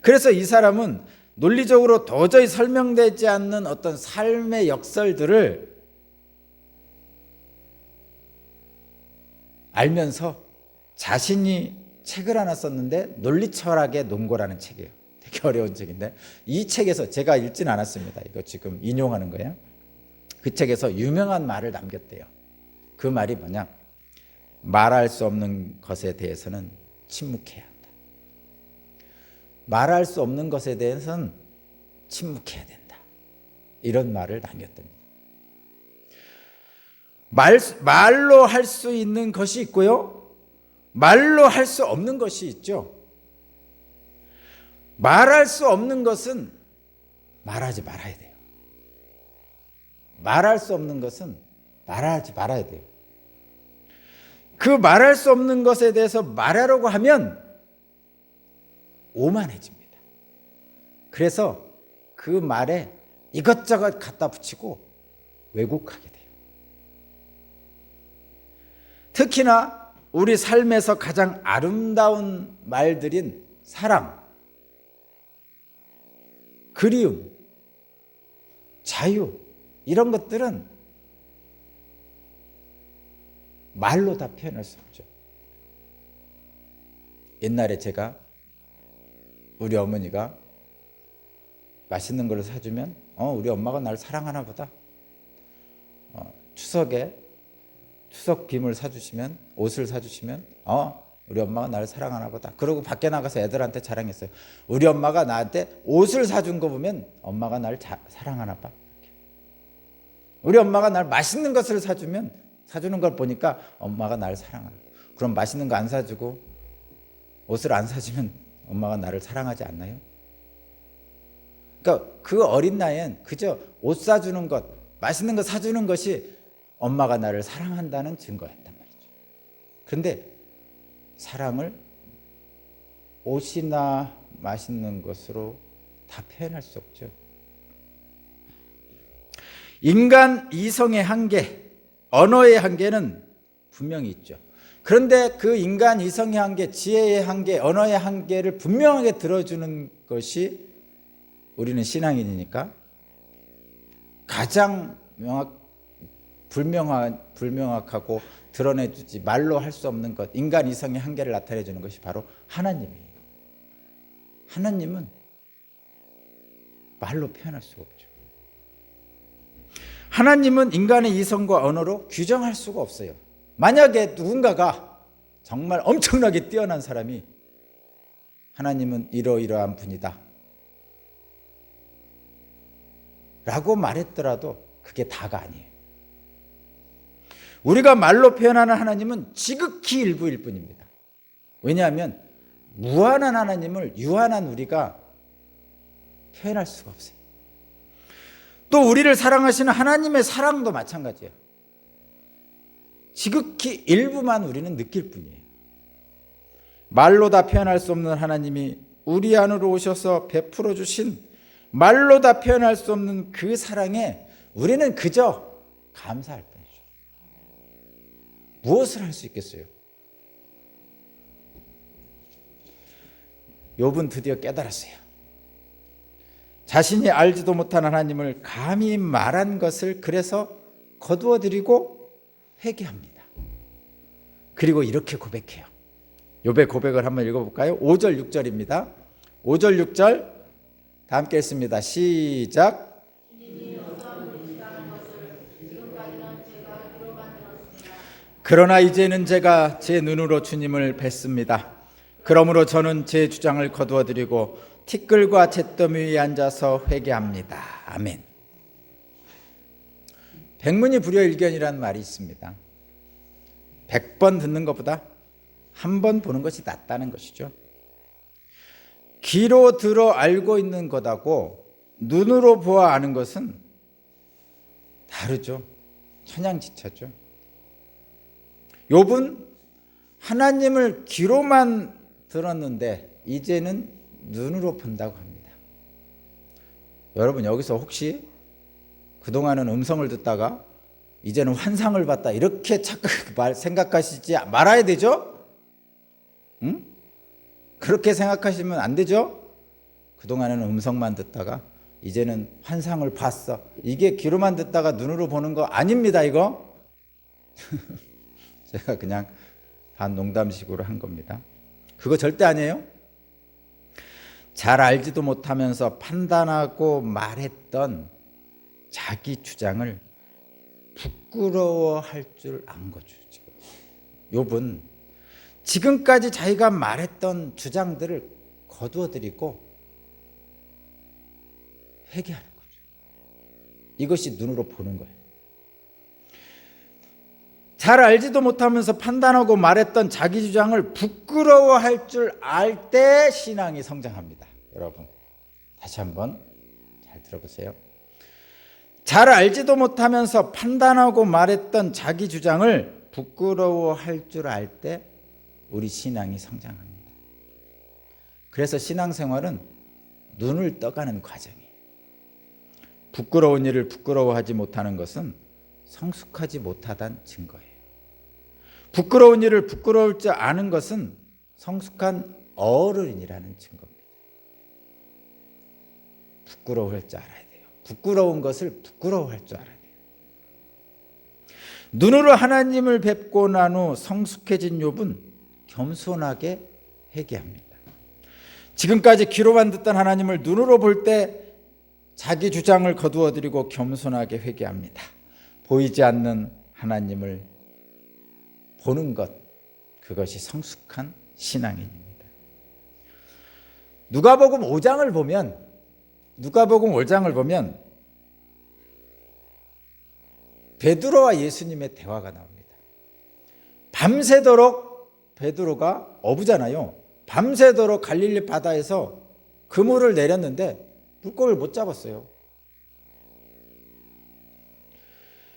그래서 이 사람은 논리적으로 도저히 설명되지 않는 어떤 삶의 역설들을 알면서 자신이 책을 하나 썼는데 논리철학의 논고라는 책이에요. 되게 어려운 책인데 이 책에서 제가 읽진 않았습니다. 이거 지금 인용하는 거예요. 그 책에서 유명한 말을 남겼대요. 그 말이 뭐냐? 말할 수 없는 것에 대해서는 침묵해야 한다. 말할 수 없는 것에 대해서는 침묵해야 된다. 이런 말을 남겼답니다. 말로 할 수 있는 것이 있고요. 말로 할 수 없는 것이 있죠. 말할 수 없는 것은 말하지 말아야 돼요. 말할 수 없는 것은 말하지 말아야 돼요. 그 말할 수 없는 것에 대해서 말하려고 하면 오만해집니다. 그래서 그 말에 이것저것 갖다 붙이고 왜곡하게 돼요. 특히나 우리 삶에서 가장 아름다운 말들인 사랑, 그리움, 자유 이런 것들은 말로 다 표현할 수 없죠. 옛날에 제가 우리 어머니가 맛있는 걸 사주면 우리 엄마가 나를 사랑하나 보다. 추석에 추석 빔을 사주시면, 옷을 사주시면 우리 엄마가 나를 사랑하나 보다. 그러고 밖에 나가서 애들한테 자랑했어요. 우리 엄마가 나한테 옷을 사준 거 보면 엄마가 나를 사랑하나 봐. 우리 엄마가 나를 맛있는 것을 사주는 걸 보니까 엄마가 나를 사랑하나 봐. 그럼 맛있는 거 안 사주고 옷을 안 사주면 엄마가 나를 사랑하지 않나요? 그러니까 그 어린 나이엔 그저 옷 사주는 것, 맛있는 거 사주는 것이 엄마가 나를 사랑한다는 증거였단 말이죠. 그런데 사랑을 옷이나 맛있는 것으로 다 표현할 수 없죠. 인간 이성의 한계, 언어의 한계는 분명히 있죠. 그런데 그 인간 이성의 한계, 지혜의 한계, 언어의 한계를 분명하게 들어주는 것이 우리는 신앙인이니까 가장 불명확하고 드러내주지 말로 할 수 없는 것, 인간 이성의 한계를 나타내주는 것이 바로 하나님이에요. 하나님은 말로 표현할 수가 없죠. 하나님은 인간의 이성과 언어로 규정할 수가 없어요. 만약에 누군가가 정말 엄청나게 뛰어난 사람이 하나님은 이러이러한 분이다 라고 말했더라도 그게 다가 아니에요. 우리가 말로 표현하는 하나님은 지극히 일부일 뿐입니다. 왜냐하면 무한한 하나님을 유한한 우리가 표현할 수가 없어요. 또 우리를 사랑하시는 하나님의 사랑도 마찬가지예요. 지극히 일부만 우리는 느낄 뿐이에요. 말로 다 표현할 수 없는 하나님이 우리 안으로 오셔서 베풀어 주신 말로 다 표현할 수 없는 그 사랑에 우리는 그저 감사할 뿐이죠. 무엇을 할 수 있겠어요? 욥은 드디어 깨달았어요. 자신이 알지도 못한 하나님을 감히 말한 것을 그래서 거두어드리고 회개합니다. 그리고 이렇게 고백해요. 욥의 고백을 한번 읽어볼까요? 5절 6절입니다. 5절 6절 다 함께 읽습니다. 시작. 그러나 이제는 제가 제 눈으로 주님을 뵀습니다. 그러므로 저는 제 주장을 거두어드리고 티끌과 잿더미 위에 앉아서 회개합니다. 아멘. 백문이 불여일견이라는 말이 있습니다. 100번 듣는 것보다 한 번 보는 것이 낫다는 것이죠. 귀로 들어 알고 있는 것하고 눈으로 보아 아는 것은 다르죠. 천양지차죠. 욥은 하나님을 귀로만 들었는데 이제는 눈으로 본다고 합니다. 여러분 여기서 혹시 그동안은 음성을 듣다가 이제는 환상을 봤다 이렇게 착각 생각하시지 말아야 되죠? 응? 그렇게 생각하시면 안 되죠? 그동안은 음성만 듣다가 이제는 환상을 봤어. 이게 귀로만 듣다가 눈으로 보는 거 아닙니다, 이거. 제가 그냥 반 농담식으로 한 겁니다. 그거 절대 아니에요. 잘 알지도 못하면서 판단하고 말했던 자기 주장을 부끄러워할 줄 안 거죠. 지금 욥은 지금까지 자기가 말했던 주장들을 거두어드리고 회개하는 거죠. 이것이 눈으로 보는 거예요. 잘 알지도 못하면서 판단하고 말했던 자기 주장을 부끄러워할 줄 알 때 신앙이 성장합니다. 여러분 다시 한번 잘 들어보세요. 잘 알지도 못하면서 판단하고 말했던 자기 주장을 부끄러워할 줄 알 때 우리 신앙이 성장합니다. 그래서 신앙생활은 눈을 떠가는 과정이에요. 부끄러운 일을 부끄러워하지 못하는 것은 성숙하지 못하다는 증거예요. 부끄러운 일을 부끄러울 줄 아는 것은 성숙한 어른이라는 증거입니다. 부끄러워할 줄 알아야 돼요. 부끄러운 것을 부끄러워할 줄 알아야 돼요. 눈으로 하나님을 뵙고 난 후 성숙해진 욥은 겸손하게 회개합니다. 지금까지 귀로만 듣던 하나님을 눈으로 볼 때 자기 주장을 거두어드리고 겸손하게 회개합니다. 보이지 않는 하나님을 보는 것, 그것이 성숙한 신앙인입니다. 누가복음 5장을 보면 베드로와 예수님의 대화가 나옵니다. 밤새도록 베드로가 어부잖아요. 밤새도록 갈릴리 바다에서 그물을 내렸는데 물고기를 못 잡았어요.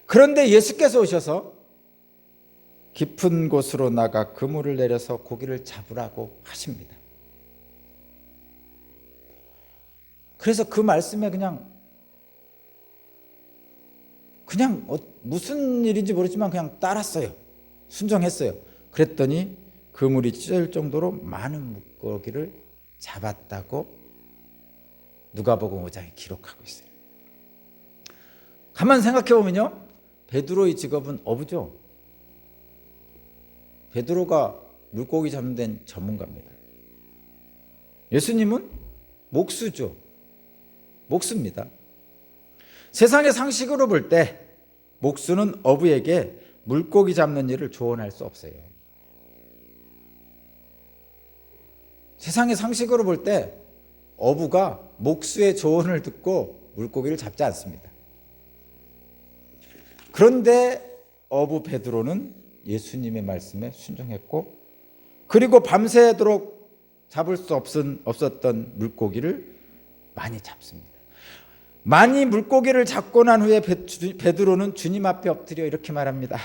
그런데 예수께서 오셔서 깊은 곳으로 나가 그물을 내려서 고기를 잡으라고 하십니다. 그래서 그 말씀에 그냥 무슨 일인지 모르지만 그냥 따랐어요. 순종했어요. 그랬더니 그물이 찢어질 정도로 많은 물고기를 잡았다고 누가복음 5장에 기록하고 있어요. 가만 생각해 보면요, 베드로의 직업은 어부죠. 베드로가 물고기 잡는 데는 전문가입니다. 예수님은 목수죠. 목수입니다. 세상의 상식으로 볼 때 목수는 어부에게 물고기 잡는 일을 조언할 수 없어요. 세상의 상식으로 볼 때 어부가 목수의 조언을 듣고 물고기를 잡지 않습니다. 그런데 어부 베드로는 예수님의 말씀에 순종했고, 그리고 밤새도록 잡을 수 없었던 물고기를 많이 잡습니다. 많이 물고기를 잡고 난 후에 베드로는 주님 앞에 엎드려 이렇게 말합니다.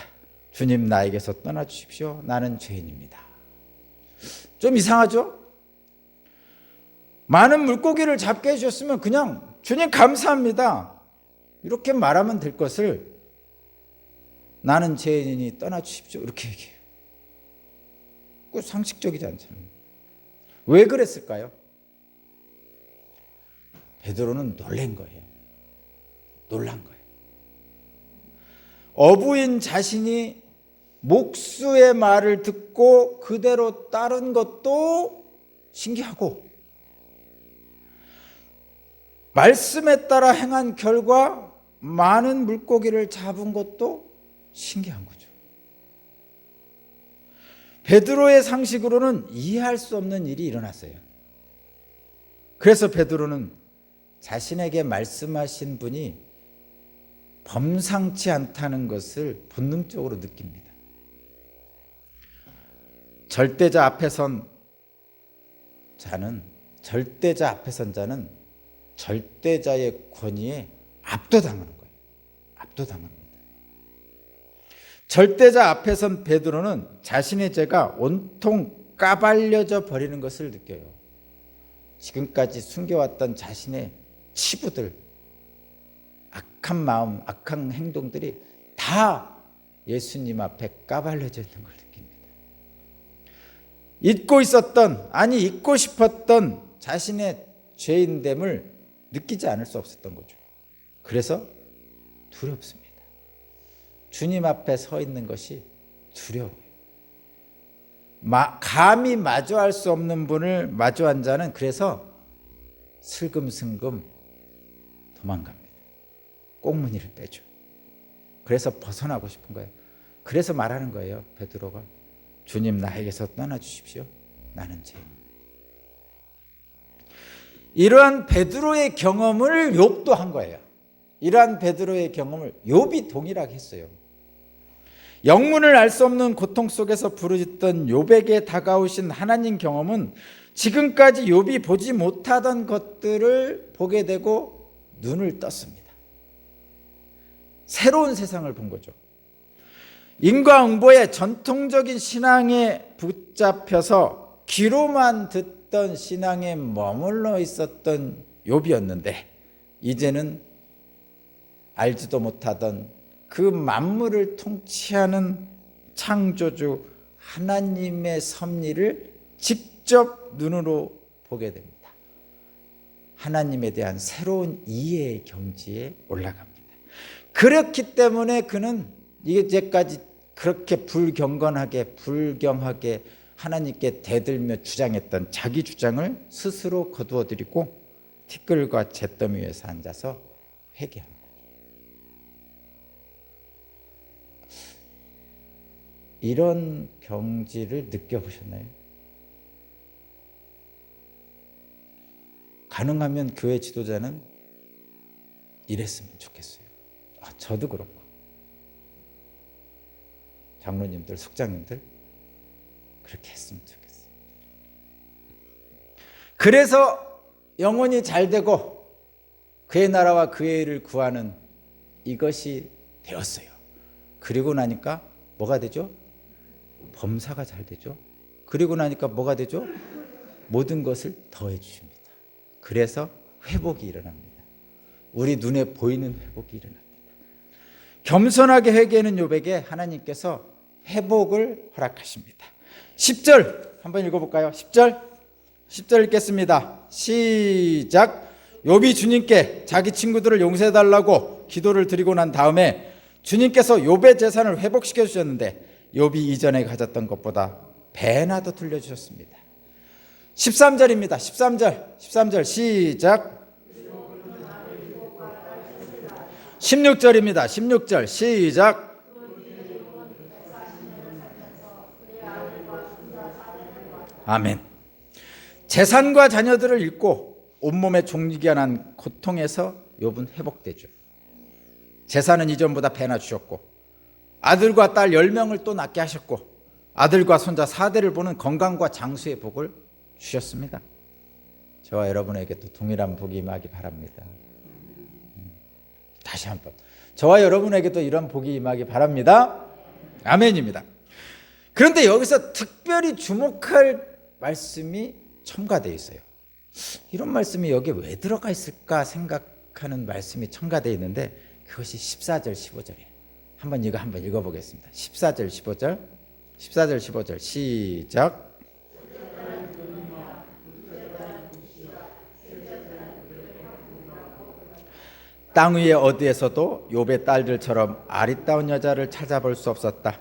주님, 나에게서 떠나주십시오. 나는 죄인입니다. 좀 이상하죠? 많은 물고기를 잡게 해주셨으면 그냥 주님 감사합니다 이렇게 말하면 될 것을 나는 죄인이니 떠나주십시오 이렇게 얘기해요. 그 상식적이지 않잖아요. 왜 그랬을까요? 베드로는 놀란 거예요. 놀란 거예요. 어부인 자신이 목수의 말을 듣고 그대로 따른 것도 신기하고, 말씀에 따라 행한 결과 많은 물고기를 잡은 것도 신기한 거죠. 베드로의 상식으로는 이해할 수 없는 일이 일어났어요. 그래서 베드로는 자신에게 말씀하신 분이 범상치 않다는 것을 본능적으로 느낍니다. 절대자 앞에 선 자는 절대자의 권위에 압도당하는 거예요. 압도당합니다. 절대자 앞에 선 베드로는 자신의 죄가 온통 까발려져 버리는 것을 느껴요. 지금까지 숨겨왔던 자신의 치부들, 악한 마음, 악한 행동들이 다 예수님 앞에 까발려져 있는 걸 느낍니다. 잊고 싶었던 자신의 죄인됨을 느끼지 않을 수 없었던 거죠. 그래서 두렵습니다. 주님 앞에 서 있는 것이 두려워요. 감히 마주할 수 없는 분을 마주한 자는 그래서 슬금슬금 도망갑니다. 꽁무니를 빼죠. 그래서 벗어나고 싶은 거예요. 그래서 말하는 거예요. 베드로가 주님, 나에게서 떠나주십시오. 나는 죄인입니다. 이러한 베드로의 경험을 욥도 한 거예요. 이러한 베드로의 경험을 욥이 동일하게 했어요. 영문을 알 수 없는 고통 속에서 부르짖던 욥에게 다가오신 하나님 경험은 지금까지 욥이 보지 못하던 것들을 보게 되고 눈을 떴습니다. 새로운 세상을 본 거죠. 인과응보의 전통적인 신앙에 붙잡혀서 귀로만 듣던 신앙에 머물러 있었던 욥이었는데, 이제는 알지도 못하던 그 만물을 통치하는 창조주 하나님의 섭리를 직접 눈으로 보게 됩니다. 하나님에 대한 새로운 이해의 경지에 올라갑니다. 그렇기 때문에 그는 이제까지 그렇게 불경건하게 불경하게 하나님께 대들며 주장했던 자기 주장을 스스로 거두어들이고 티끌과 잿더미 위에서 앉아서 회개합니다. 이런 경지를 느껴보셨나요? 가능하면 교회 지도자는 이랬으면 좋겠어요. 저도 그렇고 장로님들, 숙장님들 그렇게 했으면 좋겠어요. 그래서 영혼이 잘 되고 그의 나라와 그의 일을 구하는 이것이 되었어요. 그리고 나니까 뭐가 되죠? 범사가 잘 되죠. 그리고 나니까 뭐가 되죠? 모든 것을 더해 주십니다. 그래서 회복이 일어납니다. 우리 눈에 보이는 회복이 일어납니다. 겸손하게 회개하는 욥에게 하나님께서 회복을 허락하십니다. 10절 한번 읽어볼까요? 10절 읽겠습니다. 시작. 욥이 주님께 자기 친구들을 용서해달라고 기도를 드리고 난 다음에 주님께서 욥의 재산을 회복시켜 주셨는데 욥이 이전에 가졌던 것보다 배나 더 돌려주셨습니다. 13절입니다. 13절 시작. 16절입니다. 16절 시작. 아멘. 재산과 자녀들을 잃고 온몸에 종리가 난 고통에서 욥은 회복되죠. 재산은 이전보다 배나 주셨고 아들과 딸 10명을 또 낳게 하셨고 아들과 손자 4대를 보는 건강과 장수의 복을 주셨습니다. 저와 여러분에게도 동일한 복이 임하기 바랍니다. 다시 한번 저와 여러분에게도 이런 복이 임하기 바랍니다. 아멘입니다. 그런데 여기서 특별히 주목할 말씀이 첨가되어 있어요. 이런 말씀이 여기에 왜 들어가 있을까 생각하는 말씀이 첨가되어 있는데 그것이 14절 15절이에요. 한번 읽어보겠습니다. 14절 15절 14절 15절 시작. 땅 위에 어디에서도 욥의 딸들처럼 아리따운 여자를 찾아볼 수 없었다.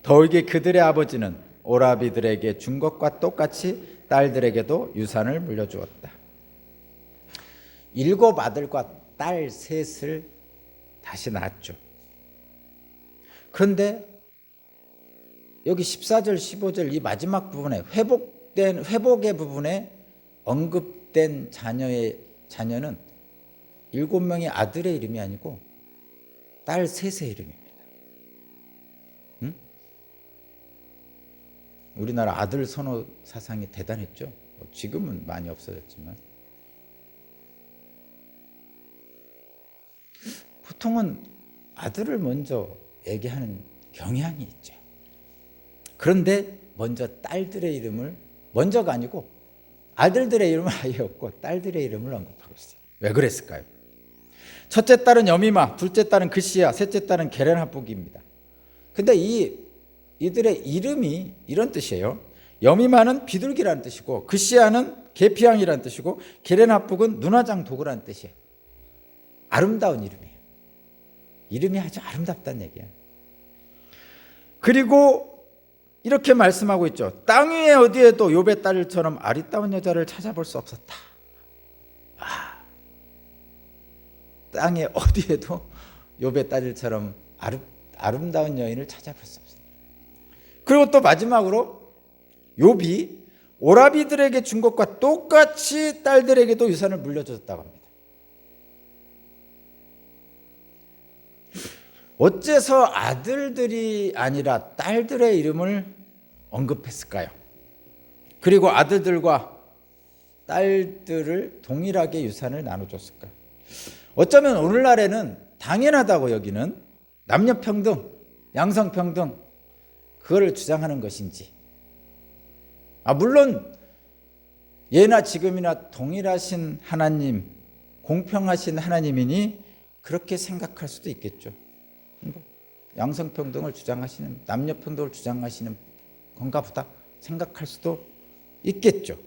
더욱이 그들의 아버지는 오라비들에게 준 것과 똑같이 딸들에게도 유산을 물려주었다. 7 아들과 딸 3을 다시 낳았죠. 그런데 여기 14절 15절 이 마지막 부분에 회복의 부분에 언급된 자녀는 7명의 아들의 이름이 아니고 딸 3의 이름입니다. 응? 우리나라 아들 선호 사상이 대단했죠. 지금은 많이 없어졌지만 보통은 아들을 먼저 얘기하는 경향이 있죠. 그런데 먼저 딸들의 이름을 먼저가 아니고 아들들의 이름을 아예 없고 딸들의 이름을 언급하고 있어요. 왜 그랬을까요? 첫째 딸은 여미마, 둘째 딸은 그시야, 셋째 딸은 게렌하북입니다. 근데 이들의 이름이 이런 뜻이에요. 여미마는 비둘기라는 뜻이고 그시야는 계피향이라는 뜻이고 게렌하북은 눈화장 도구라는 뜻이에요. 아름다운 이름이에요. 이름이 아주 아름답다는 얘기야. 그리고 이렇게 말씀하고 있죠. 땅 위에 어디에도 욥의 딸처럼 아리따운 여자를 찾아볼 수 없었다. 땅에 어디에도 욥의 딸들처럼 아름다운 여인을 찾아볼 수 없습니다. 그리고 또 마지막으로 욥이 오라비들에게 준 것과 똑같이 딸들에게도 유산을 물려줬다고 합니다. 어째서 아들들이 아니라 딸들의 이름을 언급했을까요? 그리고 아들들과 딸들을 동일하게 유산을 나눠줬을까요? 어쩌면 오늘날에는 당연하다고 여기는 남녀평등, 양성평등 그거를 주장하는 것인지 물론 예나 지금이나 동일하신 하나님, 공평하신 하나님이니 그렇게 생각할 수도 있겠죠. 양성평등을 주장하시는 남녀평등을 주장하시는 건가 보다 생각할 수도 있겠죠.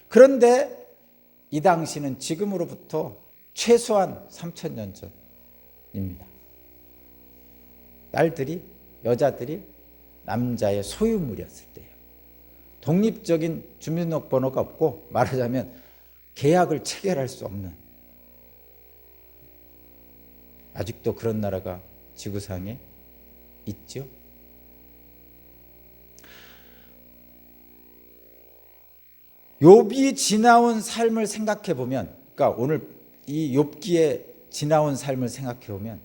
그런데 이 당시는 지금으로부터 최소한 3000년 전입니다. 딸들이 여자들이 남자의 소유물이었을 때예요. 독립적인 주민등록번호가 없고 말하자면 계약을 체결할 수 없는 아직도 그런 나라가 지구상에 있죠. 욥이 지나온 삶을 생각해 보면, 그러니까 오늘 이 욥기에 지나온 삶을 생각해 보면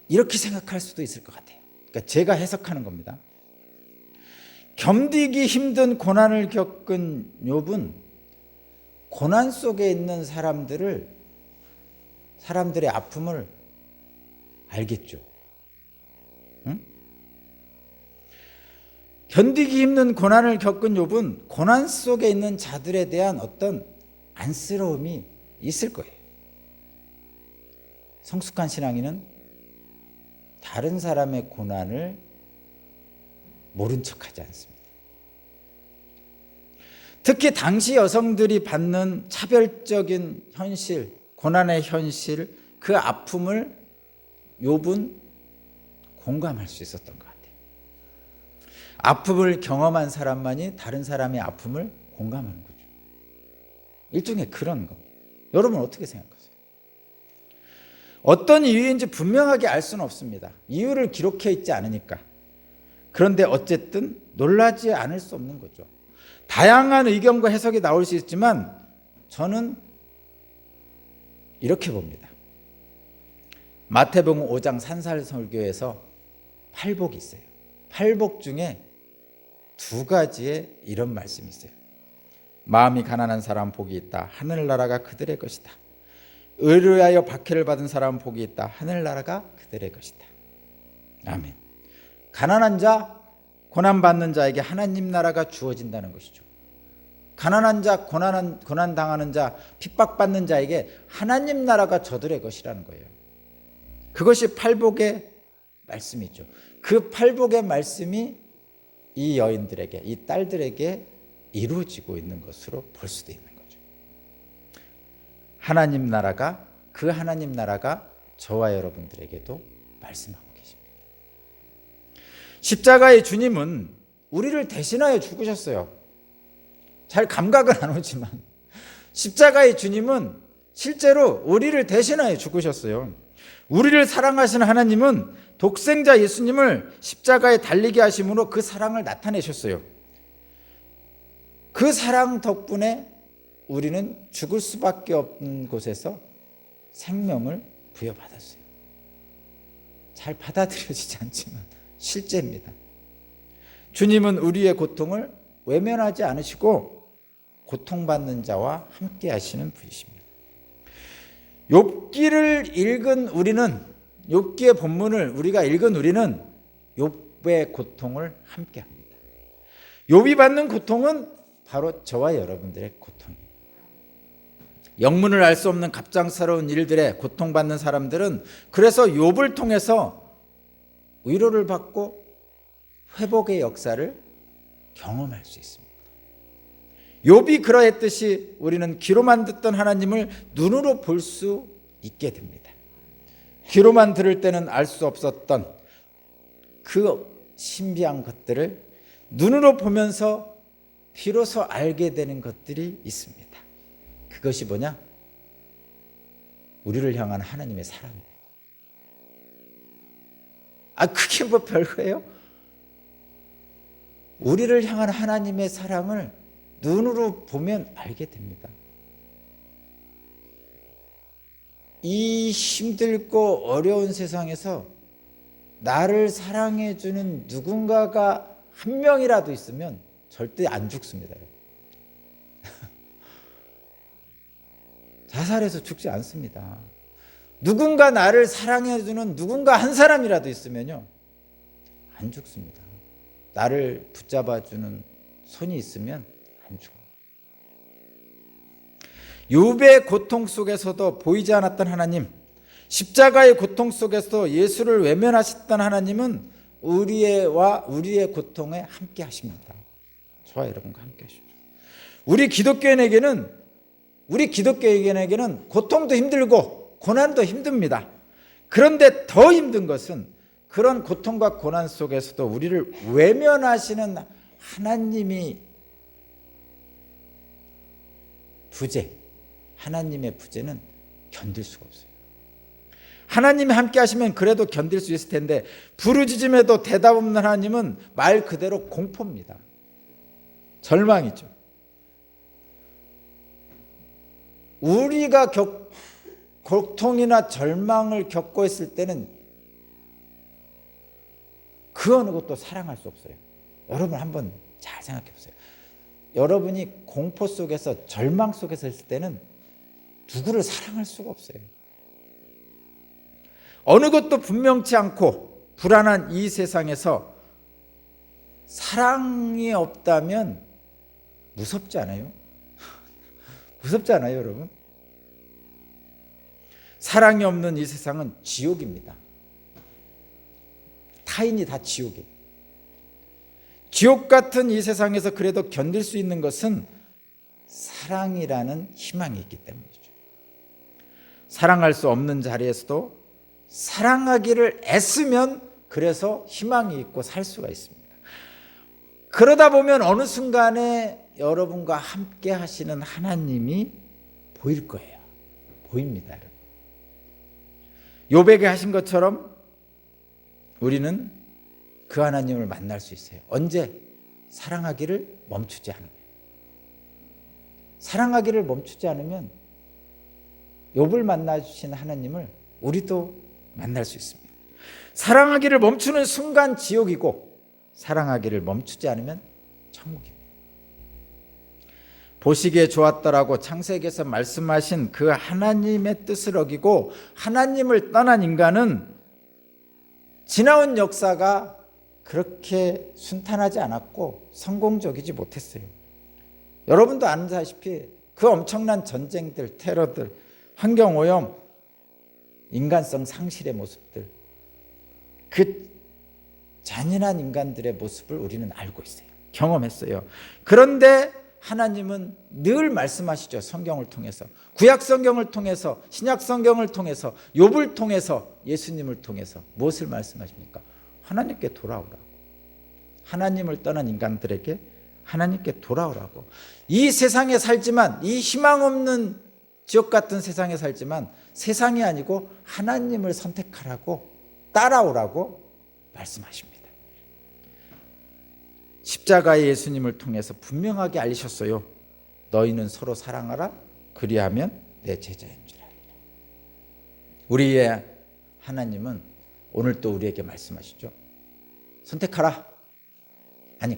이렇게 생각할 수도 있을 것 같아요. 그러니까 제가 해석하는 겁니다. 견디기 힘든 고난을 겪은 욥은 고난 속에 있는 사람들의 아픔을 알겠죠. 응? 견디기 힘든 고난을 겪은 욥은 고난 속에 있는 자들에 대한 어떤 안쓰러움이 있을 거예요. 성숙한 신앙인은 다른 사람의 고난을 모른 척하지 않습니다. 특히 당시 여성들이 받는 차별적인 현실, 고난의 현실, 그 아픔을 욥은 공감할 수 있었던 것 같아요. 아픔을 경험한 사람만이 다른 사람의 아픔을 공감하는 거죠. 일종의 그런 거. 여러분 어떻게 생각하세요? 어떤 이유인지 분명하게 알 수는 없습니다. 이유를 기록해 있지 않으니까. 그런데 어쨌든 놀라지 않을 수 없는 거죠. 다양한 의견과 해석이 나올 수 있지만 저는 이렇게 봅니다. 마태복음 5장 산살설교에서 팔복이 있어요. 팔복 중에 두 가지의 이런 말씀이 있어요. 마음이 가난한 사람 복이 있다. 하늘나라가 그들의 것이다. 의로하여 박해를 받은 사람 복이 있다. 하늘나라가 그들의 것이다. 아멘. 가난한 자, 고난받는 자에게 하나님 나라가 주어진다는 것이죠. 가난한 자, 고난당하는 자, 핍박받는 자에게 하나님 나라가 저들의 것이라는 거예요. 그것이 팔복의 말씀이죠. 그 팔복의 말씀이 이 여인들에게, 이 딸들에게 이루어지고 있는 것으로 볼 수도 있는 거죠. 하나님 나라가, 그 하나님 나라가 저와 여러분들에게도 말씀하고 계십니다. 십자가의 주님은 우리를 대신하여 죽으셨어요. 잘 감각은 안 오지만 십자가의 주님은 실제로 우리를 대신하여 죽으셨어요. 우리를 사랑하시는 하나님은 독생자 예수님을 십자가에 달리게 하심으로 그 사랑을 나타내셨어요. 그 사랑 덕분에 우리는 죽을 수밖에 없는 곳에서 생명을 부여받았어요. 잘 받아들여지지 않지만 실제입니다. 주님은 우리의 고통을 외면하지 않으시고 고통받는 자와 함께 하시는 분이십니다. 욥기를 읽은 우리는, 욥기의 본문을 우리가 읽은 우리는 욥의 고통을 함께 합니다. 욥이 받는 고통은 바로 저와 여러분들의 고통입니다. 영문을 알 수 없는 갑작스러운 일들에 고통받는 사람들은 그래서 욥을 통해서 위로를 받고 회복의 역사를 경험할 수 있습니다. 욥이 그러했듯이 우리는 귀로만 듣던 하나님을 눈으로 볼 수 있게 됩니다. 귀로만 들을 때는 알 수 없었던 그 신비한 것들을 눈으로 보면서 비로소 알게 되는 것들이 있습니다. 그것이 뭐냐? 우리를 향한 하나님의 사랑입니다. 그게 뭐 별거예요? 우리를 향한 하나님의 사랑을 눈으로 보면 알게 됩니다. 이 힘들고 어려운 세상에서 나를 사랑해주는 누군가가 한 명이라도 있으면 절대 안 죽습니다. 자살해서 죽지 않습니다. 누군가 나를 사랑해주는 누군가 한 사람이라도 있으면요, 안 죽습니다. 나를 붙잡아주는 손이 있으면 안 죽어요. 욥의 고통 속에서도 보이지 않았던 하나님, 십자가의 고통 속에서도 예수를 외면하셨던 하나님은 우리의 고통에 함께 하십니다. 저와 여러분과 함께 하십니다. 우리 기독교인에게는 고통도 힘들고 고난도 힘듭니다. 그런데 더 힘든 것은 그런 고통과 고난 속에서도 우리를 외면하시는 하나님의 부재는 견딜 수가 없어요. 하나님이 함께 하시면 그래도 견딜 수 있을 텐데, 부르짖음에도 대답 없는 하나님은 말 그대로 공포입니다. 절망이죠. 우리가 고통이나 절망을 겪고 있을 때는 그 어느 것도 사랑할 수 없어요. 여러분 한번 잘 생각해 보세요. 여러분이 공포 속에서, 절망 속에서 있을 때는 누구를 사랑할 수가 없어요. 어느 것도 분명치 않고 불안한 이 세상에서 사랑이 없다면 무섭지 않아요? 무섭지 않아요, 여러분? 사랑이 없는 이 세상은 지옥입니다. 타인이 다 지옥이에요. 지옥 같은 이 세상에서 그래도 견딜 수 있는 것은 사랑이라는 희망이 있기 때문이죠. 사랑할 수 없는 자리에서도 사랑하기를 애쓰면 그래서 희망이 있고 살 수가 있습니다. 그러다 보면 어느 순간에 여러분과 함께 하시는 하나님이 보일 거예요. 보입니다, 여러분. 욥에게 하신 것처럼 우리는 그 하나님을 만날 수 있어요. 언제? 사랑하기를 멈추지 않으면. 사랑하기를 멈추지 않으면 욥을 만나주신 하나님을 우리도 만날 수 있습니다. 사랑하기를 멈추는 순간 지옥이고 사랑하기를 멈추지 않으면 천국입니다. 보시기에 좋았다라고 창세기에서 말씀하신 그 하나님의 뜻을 어기고 하나님을 떠난 인간은 지나온 역사가 그렇게 순탄하지 않았고 성공적이지 못했어요. 여러분도 아시다시피 그 엄청난 전쟁들, 테러들, 환경오염, 인간성 상실의 모습들, 그 잔인한 인간들의 모습을 우리는 알고 있어요. 경험했어요. 그런데 하나님은 늘 말씀하시죠. 성경을 통해서, 구약 성경을 통해서, 신약 성경을 통해서, 욥을 통해서, 예수님을 통해서 무엇을 말씀하십니까? 하나님께 돌아오라고. 하나님을 떠난 인간들에게 하나님께 돌아오라고. 이 세상에 살지만, 이 희망 없는 지옥 같은 세상에 살지만 세상이 아니고 하나님을 선택하라고, 따라오라고 말씀하십니다. 십자가의 예수님을 통해서 분명하게 알리셨어요. 너희는 서로 사랑하라. 그리하면 내 제자인 줄 알리라. 우리의 하나님은 오늘 또 우리에게 말씀하시죠. 선택하라. 아니,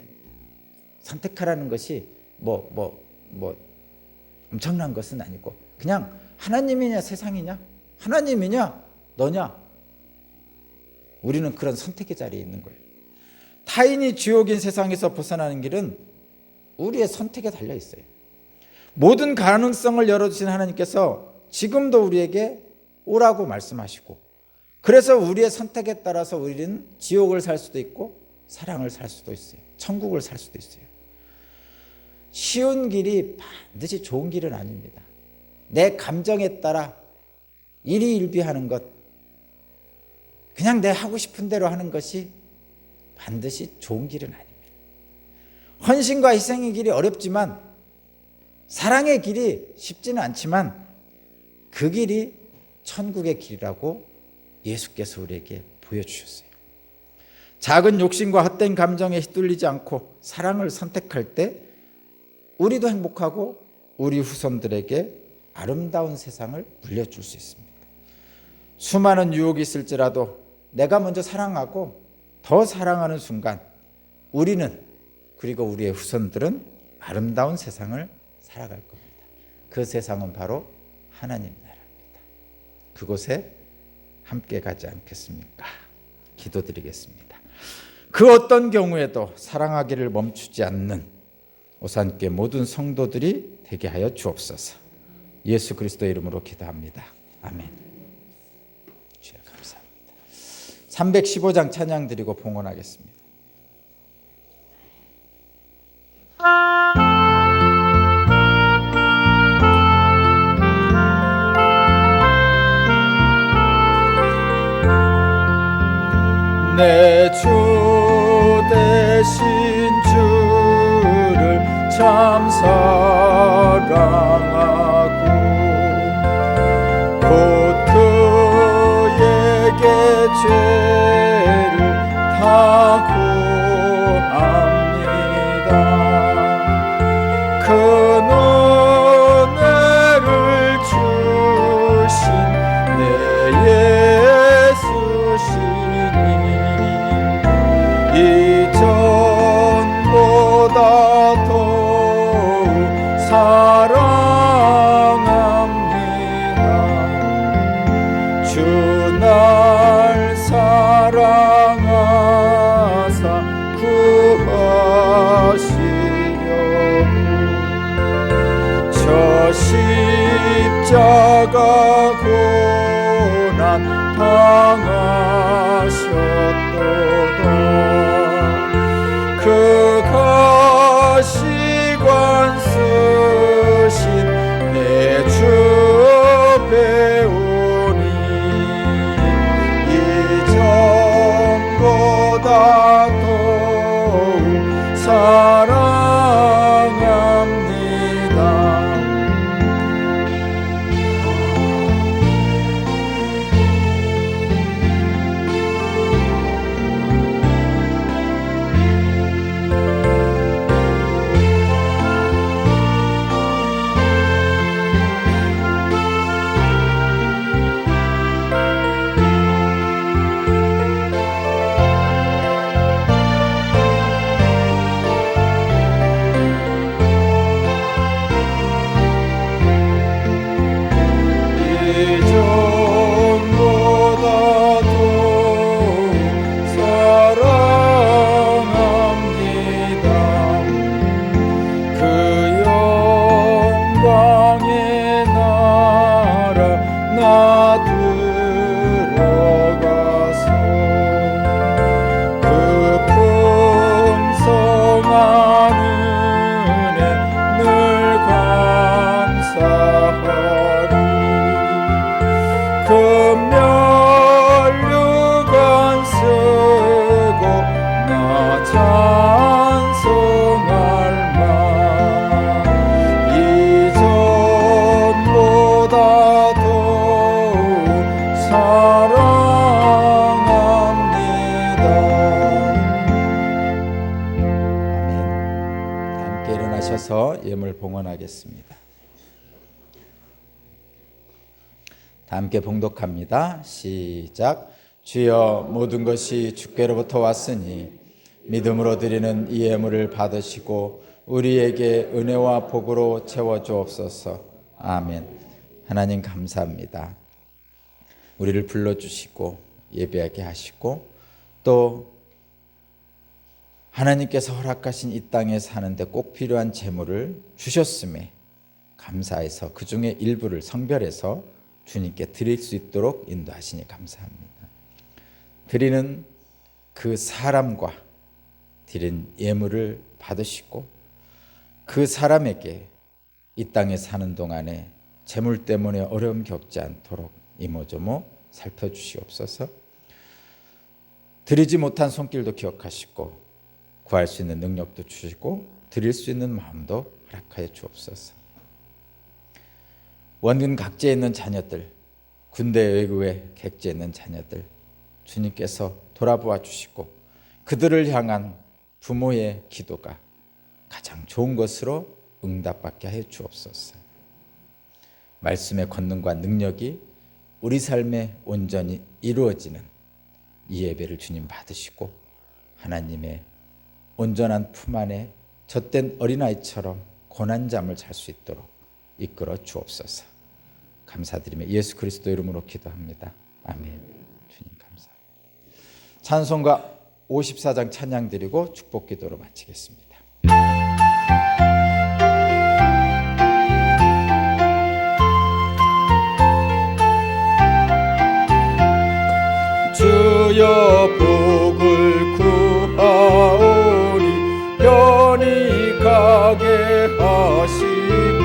선택하라는 것이 엄청난 것은 아니고 그냥 하나님이냐 세상이냐, 하나님이냐 너냐, 우리는 그런 선택의 자리에 있는 거예요. 타인이 지옥인 세상에서 벗어나는 길은 우리의 선택에 달려 있어요. 모든 가능성을 열어주신 하나님께서 지금도 우리에게 오라고 말씀하시고, 그래서 우리의 선택에 따라서 우리는 지옥을 살 수도 있고 사랑을 살 수도 있어요. 천국을 살 수도 있어요. 쉬운 길이 반드시 좋은 길은 아닙니다. 내 감정에 따라 일희일비하는 것, 그냥 내 하고 싶은 대로 하는 것이 반드시 좋은 길은 아닙니다. 헌신과 희생의 길이 어렵지만, 사랑의 길이 쉽지는 않지만 그 길이 천국의 길이라고 예수께서 우리에게 보여주셨어요. 작은 욕심과 헛된 감정에 휘둘리지 않고 사랑을 선택할 때 우리도 행복하고 우리 후손들에게 아름다운 세상을 물려줄 수 있습니다. 수많은 유혹이 있을지라도 내가 먼저 사랑하고 더 사랑하는 순간 우리는, 그리고 우리의 후손들은 아름다운 세상을 살아갈 겁니다. 그 세상은 바로 하나님 나라입니다. 그곳에 함께 가지 않겠습니까? 기도드리겠습니다. 그 어떤 경우에도 사랑하기를 멈추지 않는 오산교회 모든 성도들이 되게 하여 주옵소서. 예수 그리스도의 이름으로 기도합니다. 아멘. 주여 감사합니다. 315장 찬양 드리고 봉헌하겠습니다. 내 주 대신 주를 참 사랑하고 곧 그에게 죄를 다 구합니다. 그 은혜를 주신 내 예수시니 이전보다 더욱 사랑합니다. 주 날 사랑하사 구하시려고 저 십자가 고난 당하셨도다. 그 가시관 쓰신 내 주 배우니 이전보다 더욱 사랑합니다. 기도하겠습니다. 다 함께 봉독합니다. 시작. 주여, 모든 것이 주께로부터 왔으니 믿음으로 드리는 이 예물을 받으시고 우리에게 은혜와 복으로 채워주옵소서. 아멘. 하나님 감사합니다. 우리를 불러주시고 예배하게 하시고 또 하나님께서 허락하신 이 땅에 사는데 꼭 필요한 재물을 주셨음에 감사해서 그 중에 일부를 성별해서 주님께 드릴 수 있도록 인도하시니 감사합니다. 드리는 그 사람과 드린 예물을 받으시고 그 사람에게 이 땅에 사는 동안에 재물 때문에 어려움 겪지 않도록 이모저모 살펴주시옵소서. 드리지 못한 손길도 기억하시고 구할 수 있는 능력도 주시고 드릴 수 있는 마음도 허락하여 주옵소서. 원근 각지에 있는 자녀들, 군대 외국에 객지에 있는 자녀들 주님께서 돌아보아 주시고 그들을 향한 부모의 기도가 가장 좋은 것으로 응답받게 해 주옵소서. 말씀의 권능과 능력이 우리 삶에 온전히 이루어지는 이 예배를 주님 받으시고 하나님의 온전한 품 안에 젖된 어린아이처럼 고난잠을 잘 수 있도록 이끌어 주옵소서. 감사드리며 예수 그리스도 이름으로 기도합니다. 아멘. 주님 감사합니다. 찬송가 54장 찬양 드리고 축복 기도로 마치겠습니다. 주여 복을 구하오니 편히 가게 하시고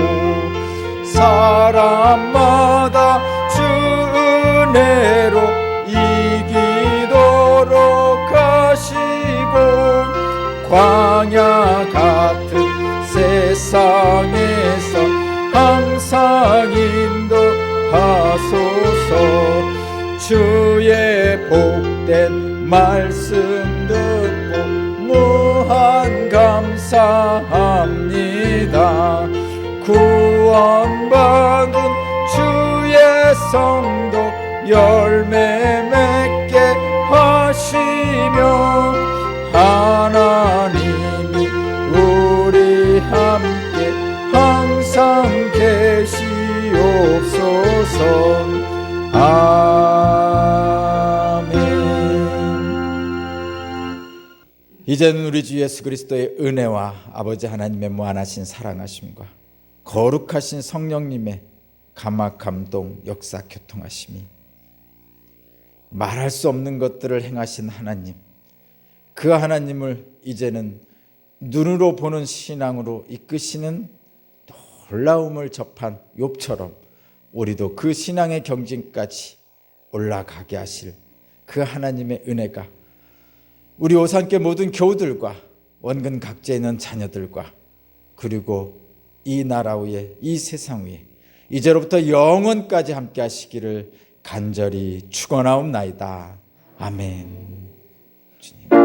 사람마다 주 은혜로 이기도록 하시고 광야 같은 세상에서 항상 인도하소서. 주의 복된 말씀 듣고 무한 감사합니다. 구원받은 주의 성도 열매 맺게 하시며 하나님이 우리 함께 항상 계시옵소서. 아멘. 이제는 우리 주 예수 그리스도의 은혜와 아버지 하나님의 무한하신 사랑하심과 거룩하신 성령님의 감화 감동 역사 교통하심이 말할 수 없는 것들을 행하신 하나님, 그 하나님을 이제는 눈으로 보는 신앙으로 이끄시는 놀라움을 접한 욥처럼 우리도 그 신앙의 경진까지 올라가게 하실 그 하나님의 은혜가 우리 오산교 모든 교우들과 원근 각지에 있는 자녀들과 그리고 이 나라 위에 이 세상 위에 이제로부터 영원까지 함께 하시기를 간절히 축원하옵나이다. 아멘. 주님.